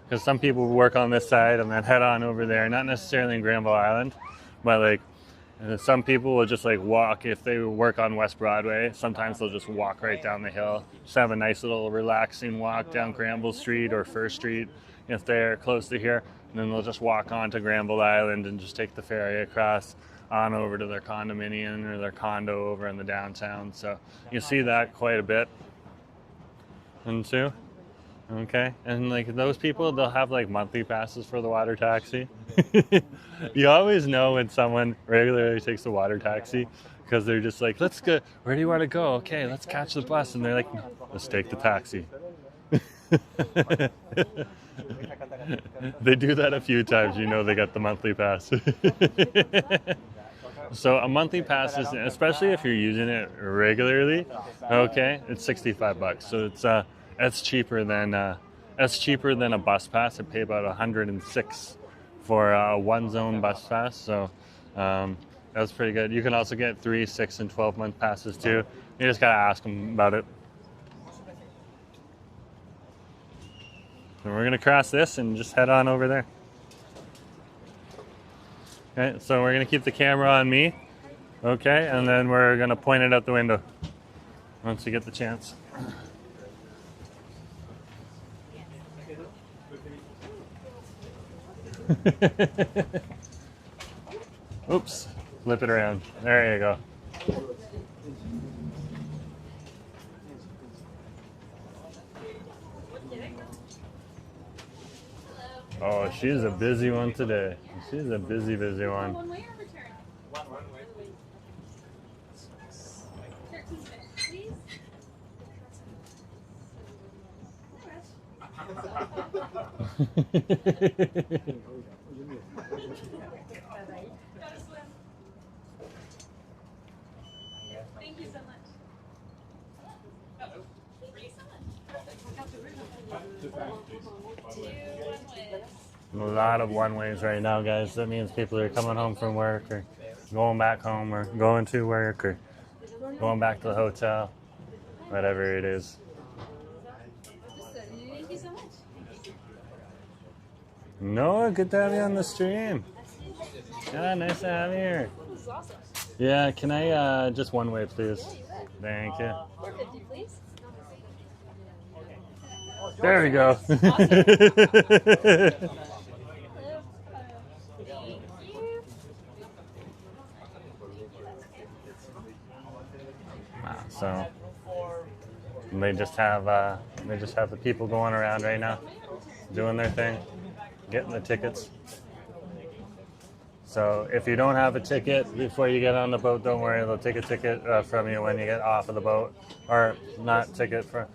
because some people work on this side and then head on over there. Not necessarily in Granville Island, but like some people will just like walk if they work on West Broadway. Sometimes they'll just walk right down the hill, just have a nice little relaxing walk down Granville Street or First Street if they're close to here. And then they'll just walk on to Granville Island and just take the ferry across on over to their condominium or their condo over in the downtown. So you see that quite a bit. And two? Okay. And like those people, they'll have like monthly passes for the water taxi. You always know when someone regularly takes the water taxi because they're just like, let's go. Where do you want to go? Okay, let's catch the bus. And they're like, let's take the taxi. They do that a few times, you know they got the monthly pass. So a monthly pass is, especially if you're using it regularly, okay, it's $65. So it's cheaper than a bus pass. I pay about $106 for a one zone bus pass. So that's pretty good. You can also get 3, 6, and 12-month passes too. You just gotta ask them about it. And we're gonna cross this and just head on over there. Okay, so we're gonna keep the camera on me, okay, and then we're gonna point it out the window once you get the chance. Oops, flip it around. There you go. Oh, she's a busy one today. She's a busy one. One way or return? One way. Turkey fish, please. Gotta swim. Thank you so much. Oh, thank you so much. 2 one-ways. A lot of one-ways right now, guys. That means people are coming home from work or going back home or going to work or going back to the hotel, whatever it is. Thank you so much. Noah, good to have you on the stream. Yeah, nice to have you here. This is awesome. Yeah, can I just one way, please? Thank you. 450, please. There we go. Thank you. Wow, so they just have the people going around right now, doing their thing, getting the tickets. So if you don't have a ticket before you get on the boat, don't worry, they'll take a ticket from you when you get off of the boat, or not ticket for.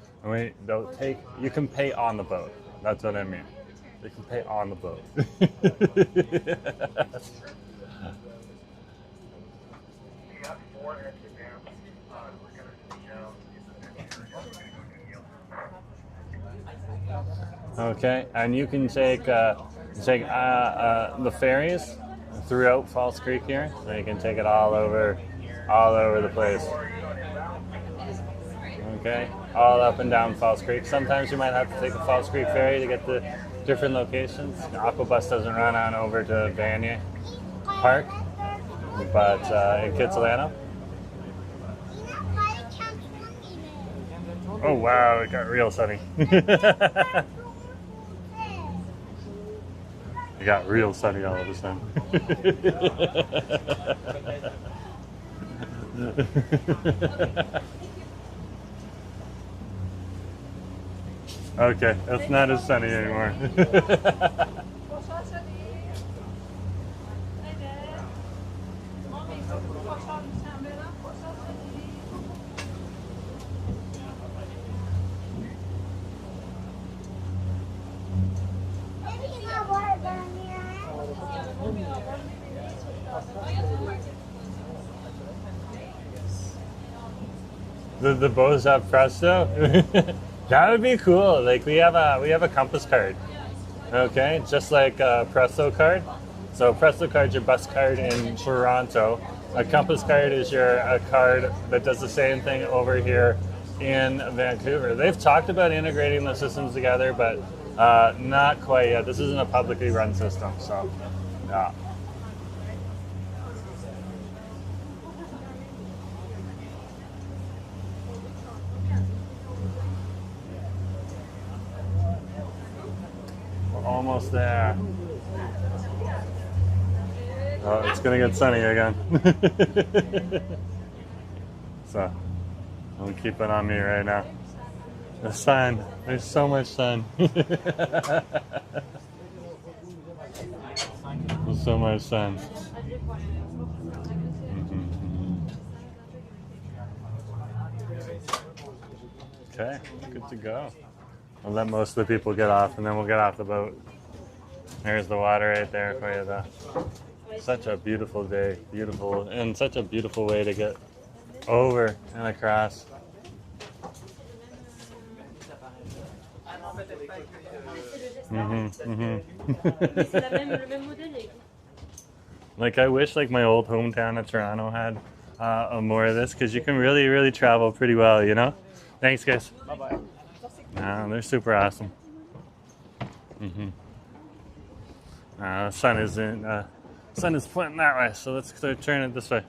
They'll take. You can pay on the boat. That's what I mean. You can pay on the boat. Okay, and you can take the ferries throughout Falls Creek here, so you can take it all over the place. Okay, all up and down Falls Creek. Sometimes you might have to take a Falls Creek ferry to get to different locations. The Aquabus doesn't run on over to Vanier Park, but in Kitsilano. Oh wow, it got real sunny. It got real sunny all of a sudden. Okay, it's not as sunny anymore. The bows have Presto? That would be cool. Like we have a compass card. Okay, just like a Presto card. So Presto card's your bus card in Toronto. A compass card is a card that does the same thing over here in Vancouver. They've talked about integrating the systems together, but not quite yet. This isn't a publicly run system, so yeah. Almost there. Oh, it's gonna get sunny again. So, don't keep it on me right now. The sun. There's so much sun. There's so much sun. Okay, good to go. I'll let most of the people get off and then we'll get off the boat. There's the water right there for you though. Such a beautiful day, beautiful, and such a beautiful way to get over and across. Like I wish like my old hometown of Toronto had more of this because you can really travel pretty well, you know? Thanks guys. Bye-bye. No, they're super awesome. The sun is pointing that way, so let's turn it this way.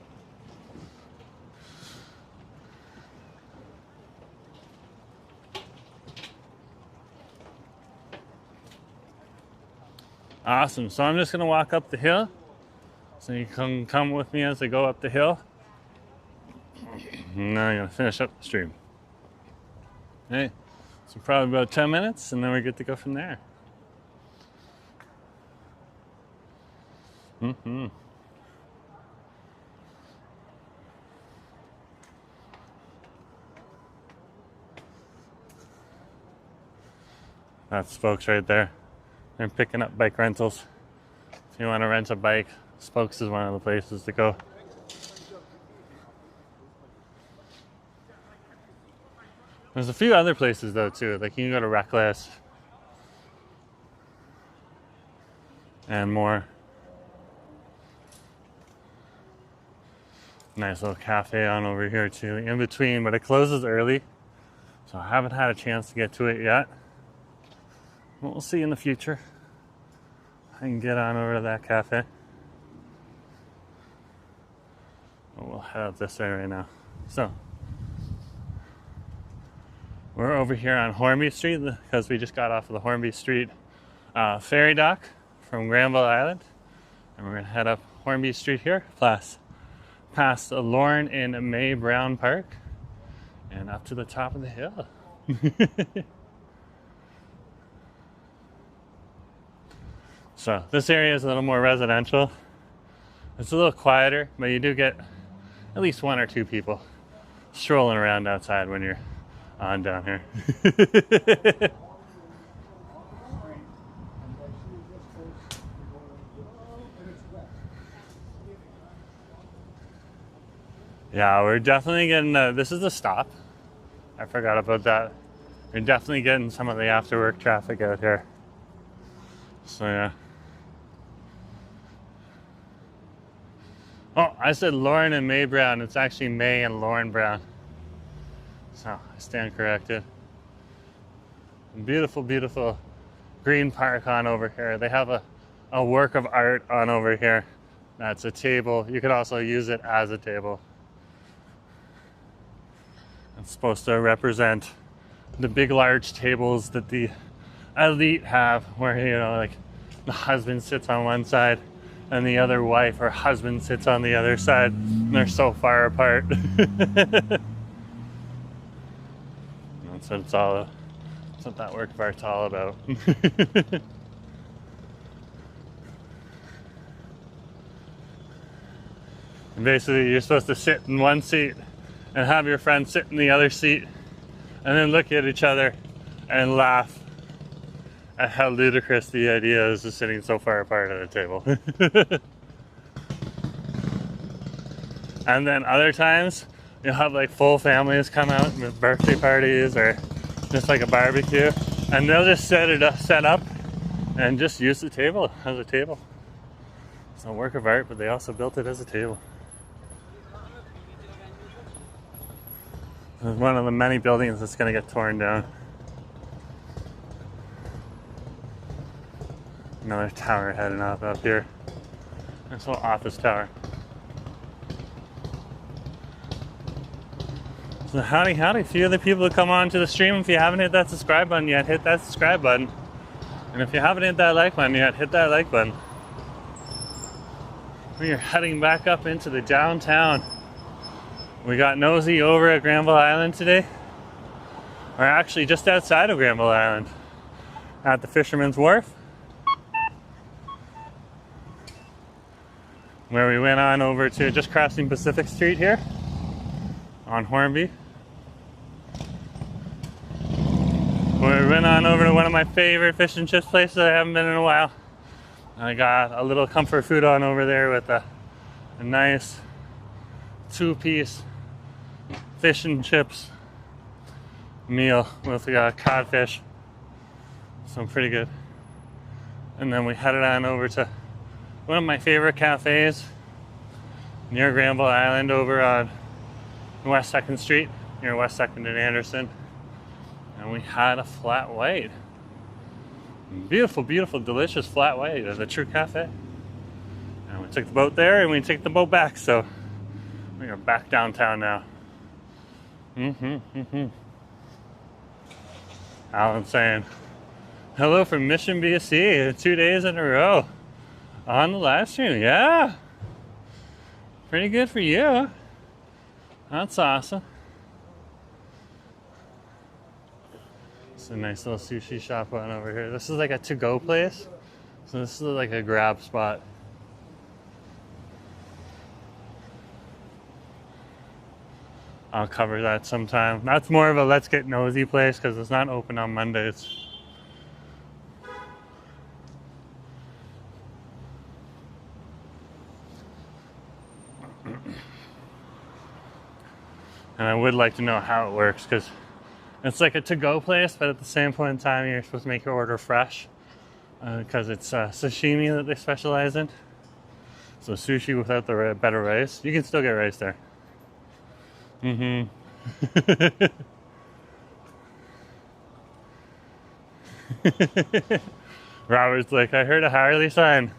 Awesome. So I'm just gonna walk up the hill. So you can come with me as I go up the hill. And now I'm gonna finish up the stream. Okay. So probably about 10 minutes, and then we're good to go from there. That's Spokes right there. They're picking up bike rentals. If you want to rent a bike, Spokes is one of the places to go. There's a few other places though too, like you can go to Reckless and more. Nice little cafe on over here too, in between, but it closes early, so I haven't had a chance to get to it yet. But we'll see in the future. I can get on over to that cafe. But we'll head out this way right now. So we're over here on Hornby Street because we just got off of the Hornby Street ferry dock from Granville Island. And we're gonna head up Hornby Street here, past Lauren and May Brown Park, and up to the top of the hill. So this area is a little more residential. It's a little quieter, but you do get at least one or two people strolling around outside when you're on down here. Yeah, we're definitely getting, this is the stop. I forgot about that. We're definitely getting some of the after work traffic out here. So yeah. Oh, I said Lauren and May Brown. It's actually May and Lauren Brown. So I stand corrected. Beautiful, beautiful green park on over here. They have a work of art on over here. That's a table. You could also use it as a table. It's supposed to represent the big, large tables that the elite have, where, you know, like the husband sits on one side and the other wife or husband sits on the other side, and they're so far apart. That's what it's all. That's what that work of art's all about. And basically, you're supposed to sit in one seat and have your friend sit in the other seat, and then look at each other and laugh at how ludicrous the idea is of sitting so far apart at a table. And then other times, you'll have like full families come out with birthday parties or just like a barbecue, and they'll just set up and just use the table as a table. It's a work of art, but they also built it as a table. It's one of the many buildings that's going to get torn down. Another tower heading up here. This little office tower. So howdy, a few other people to come on to the stream. If you haven't hit that subscribe button yet, hit that subscribe button. And if you haven't hit that like button yet, hit that like button. We are heading back up into the downtown. We got Nosy over at Granville Island today. We're actually just outside of Granville Island at the Fisherman's Wharf, where we went on over to just crossing Pacific Street here on Hornby. We went on over to one of my favorite fish and chips places I haven't been in a while. I got a little comfort food on over there with a nice 2-piece fish and chips meal with codfish. So pretty good. And then we headed on over to one of my favorite cafes near Granville Island over on West 2nd Street, near West 2nd and Anderson. And we had a flat white. Beautiful, beautiful, delicious flat white at the Tru Cafe. And we took the boat there and we took the boat back, so we are back downtown now. Alan's saying, hello from Mission, BC, 2 days in a row on the live stream. Yeah, pretty good for you. That's awesome. It's a nice little sushi shop on over here. This is like a to-go place, so this is like a grab spot. I'll cover that sometime. That's more of a let's get nosy place because it's not open on Mondays. And I would like to know how it works because it's like a to-go place, but at the same point in time, you're supposed to make your order fresh because it's sashimi that they specialize in. So sushi without the better rice. You can still get rice there. Robert's like, I heard a Harley sign.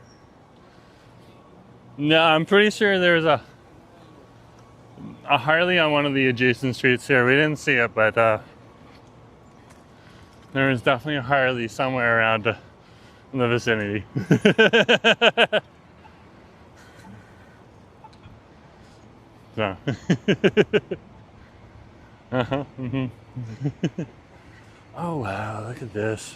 No, I'm pretty sure there's a Harley on one of the adjacent streets here. We didn't see it, but there is definitely a Harley somewhere around in the vicinity. So. Oh wow, look at this.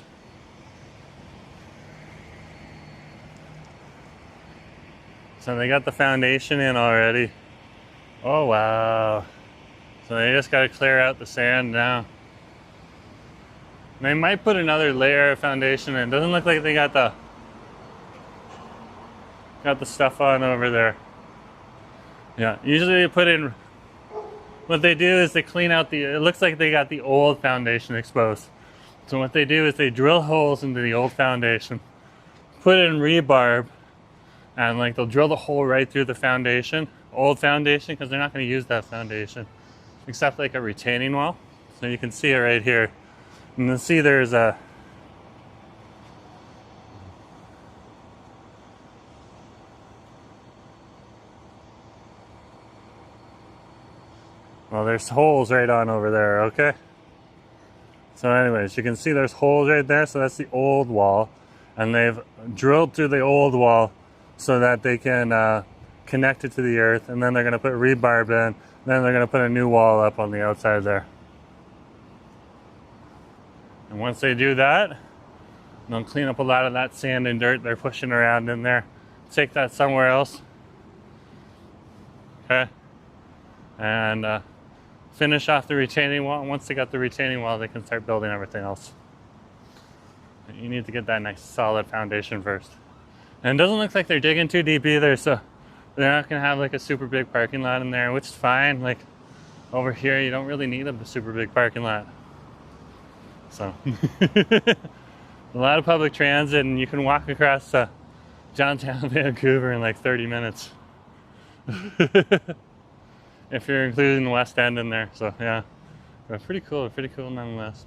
So they got the foundation in already. Oh wow. So they just got to clear out the sand now. They might put another layer of foundation in. Doesn't look like they got the stuff on over there. Yeah, usually they put in, what they do is they clean out it looks like they got the old foundation exposed. So what they do is they drill holes into the old foundation, put in rebarb, and like they'll drill the hole right through the foundation, old foundation, because they're not going to use that foundation, except like a retaining wall. So you can see it right here. And you'll see there's a well, there's holes right on over there, okay? So anyways, you can see there's holes right there, so that's the old wall. And they've drilled through the old wall so that they can connect it to the earth, and then they're gonna put rebarb in, then they're gonna put a new wall up on the outside there. And once they do that, they'll clean up a lot of that sand and dirt they're pushing around in there, take that somewhere else, okay? And finish off the retaining wall. And once they got the retaining wall, they can start building everything else. You need to get that nice solid foundation first. And it doesn't look like they're digging too deep either, so they're not gonna have like a super big parking lot in there, which is fine. Like over here, you don't really need a super big parking lot. So a lot of public transit, and you can walk across downtown Vancouver in like 30 minutes. If you're including the West End in there, so yeah, but pretty cool nonetheless.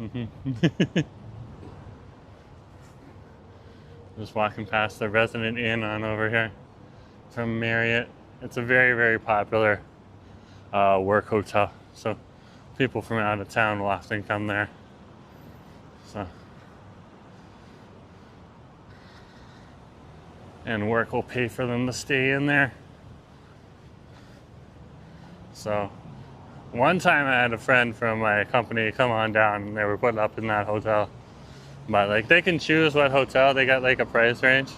Just walking past the Resident Inn on over here from Marriott. It's a very, very popular work hotel, so people from out of town will often come there. So, and work will pay for them to stay in there. So One time I had a friend from my company come on down and they were put up in that hotel. But like they can choose what hotel, they got like a price range.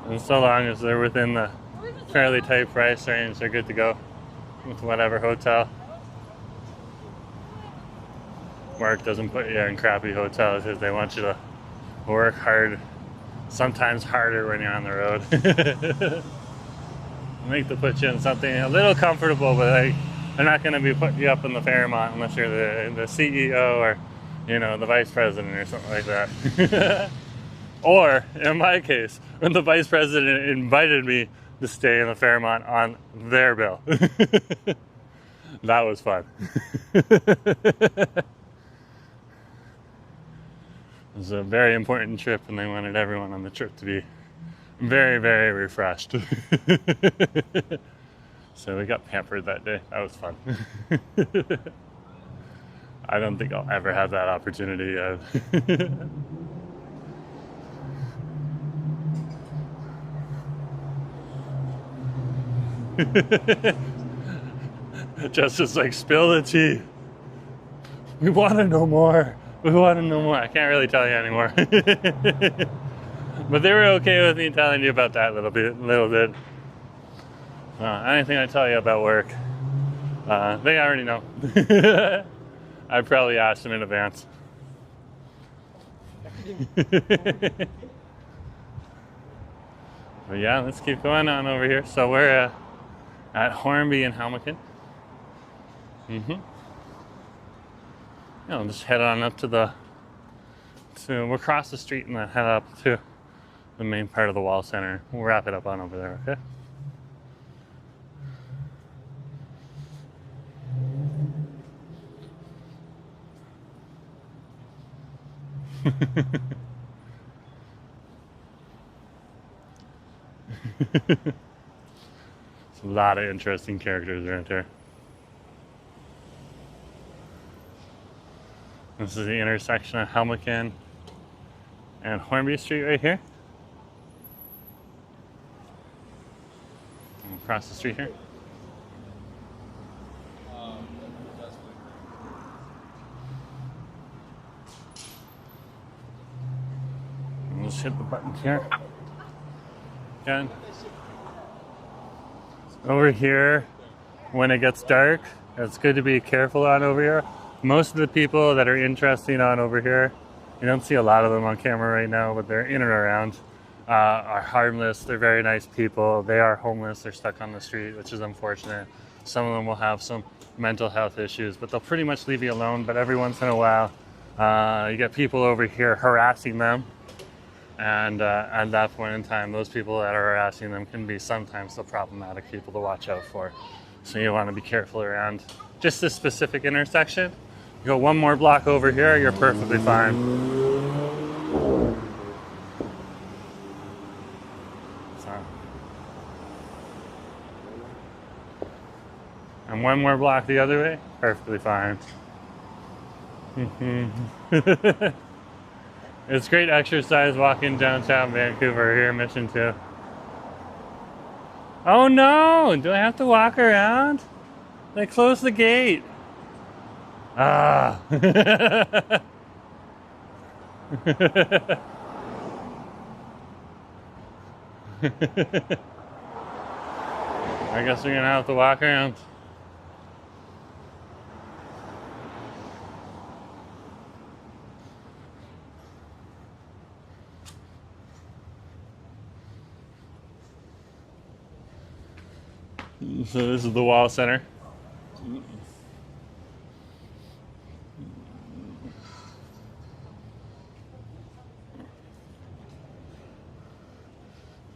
And so long as they're within the fairly tight price range, they're good to go with whatever hotel. Work doesn't put you in crappy hotels because they want you to work hard, sometimes harder when you're on the road. I think to put you in something a little comfortable, but like they're not going to be putting you up in the Fairmont unless you're the CEO or, you know, the vice president or something like that. Or in my case, when the vice president invited me to stay in the Fairmont on their bill. That was fun. It was a very important trip and they wanted everyone on the trip to be very, very refreshed. So we got pampered that day. That was fun. I don't think I'll ever have that opportunity again. Just like, spill the tea. We want to know more. We want to know more. I can't really tell you anymore. But they were okay with me telling you about that little bit. Anything I tell you about work, they already know. I probably asked them in advance. But yeah, let's keep going on over here. So we're at Hornby and Helmicton. Yeah, we'll just head on up we'll cross the street and then head up to the main part of the wall center. We'll wrap it up on over there, okay? There's a lot of interesting characters around here. This is the intersection of Helmicton and Hornby Street right here. And across the street here. And just hit the button here. Again. Over here, when it gets dark, it's good to be careful on over here. Most of the people that are interesting on over here, you don't see a lot of them on camera right now, but they're in and around, are harmless. They're very nice people. They are homeless. They're stuck on the street, which is unfortunate. Some of them will have some mental health issues, but they'll pretty much leave you alone. But every once in a while, you get people over here harassing them. And at that point in time, those people that are harassing them can be sometimes the problematic people to watch out for. So you want to be careful around just this specific intersection. You go one more block over here, you're perfectly fine. And one more block the other way, perfectly fine. It's great exercise walking downtown Vancouver here in Mission 2. Oh no! Do I have to walk around? They closed the gate. Ah. I guess we're gonna have to walk around. So this is the wall center.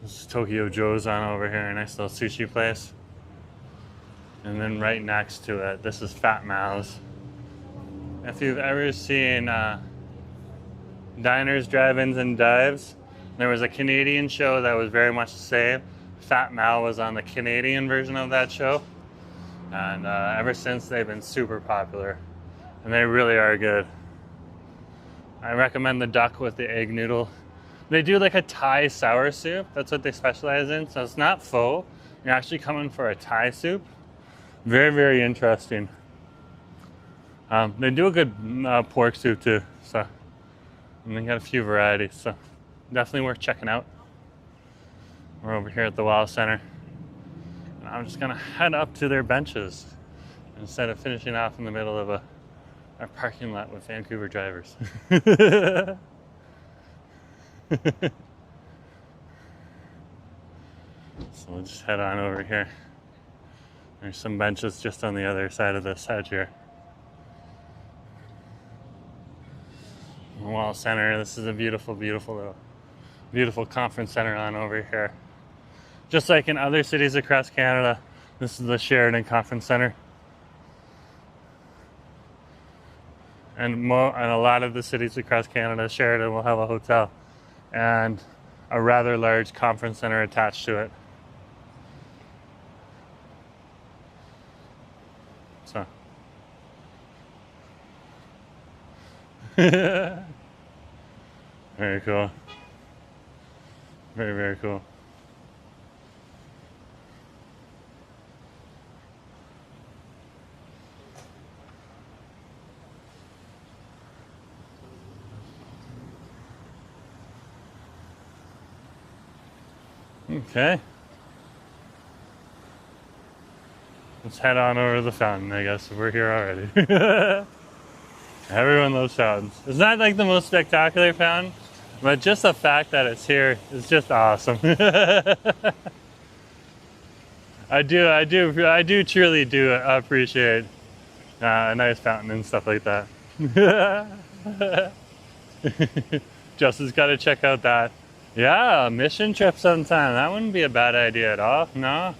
This is Tokyo Joe's on over here, a nice little sushi place. And then right next to it, this is Fat Mal's. If you've ever seen Diners, Drive-Ins, and Dives, there was a Canadian show that was very much the same. Fat Mal was on the Canadian version of that show, and ever since they've been super popular, and they really are good. I recommend the duck with the egg noodle. They do like a Thai sour soup. That's what they specialize in. So it's not pho. You're actually coming for a Thai soup, Very, very interesting. They do a good pork soup too, so and they got a few varieties, so definitely worth checking out. We're over here at the Wow Center, and I'm just gonna head up to their benches instead of finishing off in the middle of our parking lot with Vancouver drivers. So we'll just head on over here. There's some benches just on the other side of this hedge here. Wall Center. This is a beautiful, beautiful conference center on over here. Just like in other cities across Canada, this is the Sheridan Conference Center. And a lot of the cities across Canada, Sheridan will have a hotel and a rather large conference center attached to it. So. Very cool. Very, very cool. Okay. Let's head on over to the fountain, I guess, if we're here already. Everyone loves fountains. It's not like the most spectacular fountain, but just the fact that it's here is just awesome. I do truly do appreciate a nice fountain and stuff like that. Justin's got to check out that. Yeah, a mission trip sometime. That wouldn't be a bad idea at all. No,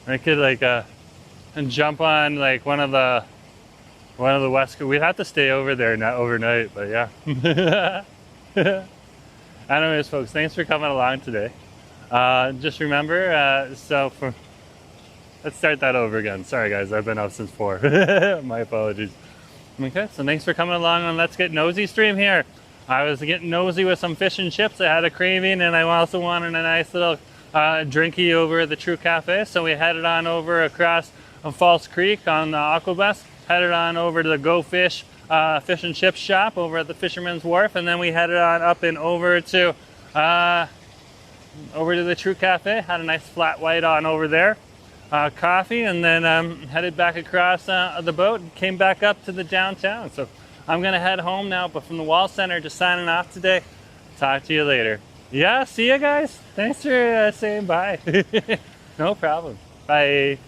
I could like and jump on like one of the West Coast. We'd have to stay over there not overnight, but yeah. Anyways, folks, thanks for coming along today. Just remember, let's start that over again. Sorry guys, I've been up since 4. My apologies. Okay, so thanks for coming along on Let's Get Nosy stream here. I was getting nosy with some fish and chips. I had a craving, and I also wanted a nice little drinky over at the Tru Cafe. So we headed on over across False Creek on the Aquabus, headed on over to the Go Fish fish and chip shop over at the Fisherman's Wharf, and then we headed on up and over to the Tru Cafe. Had a nice flat white on over there, coffee, and then headed back across the boat and came back up to the downtown. So I'm gonna head home now, but from the Wall Center, just signing off today. Talk to you later. Yeah, see you guys. Thanks for saying bye. No problem. Bye.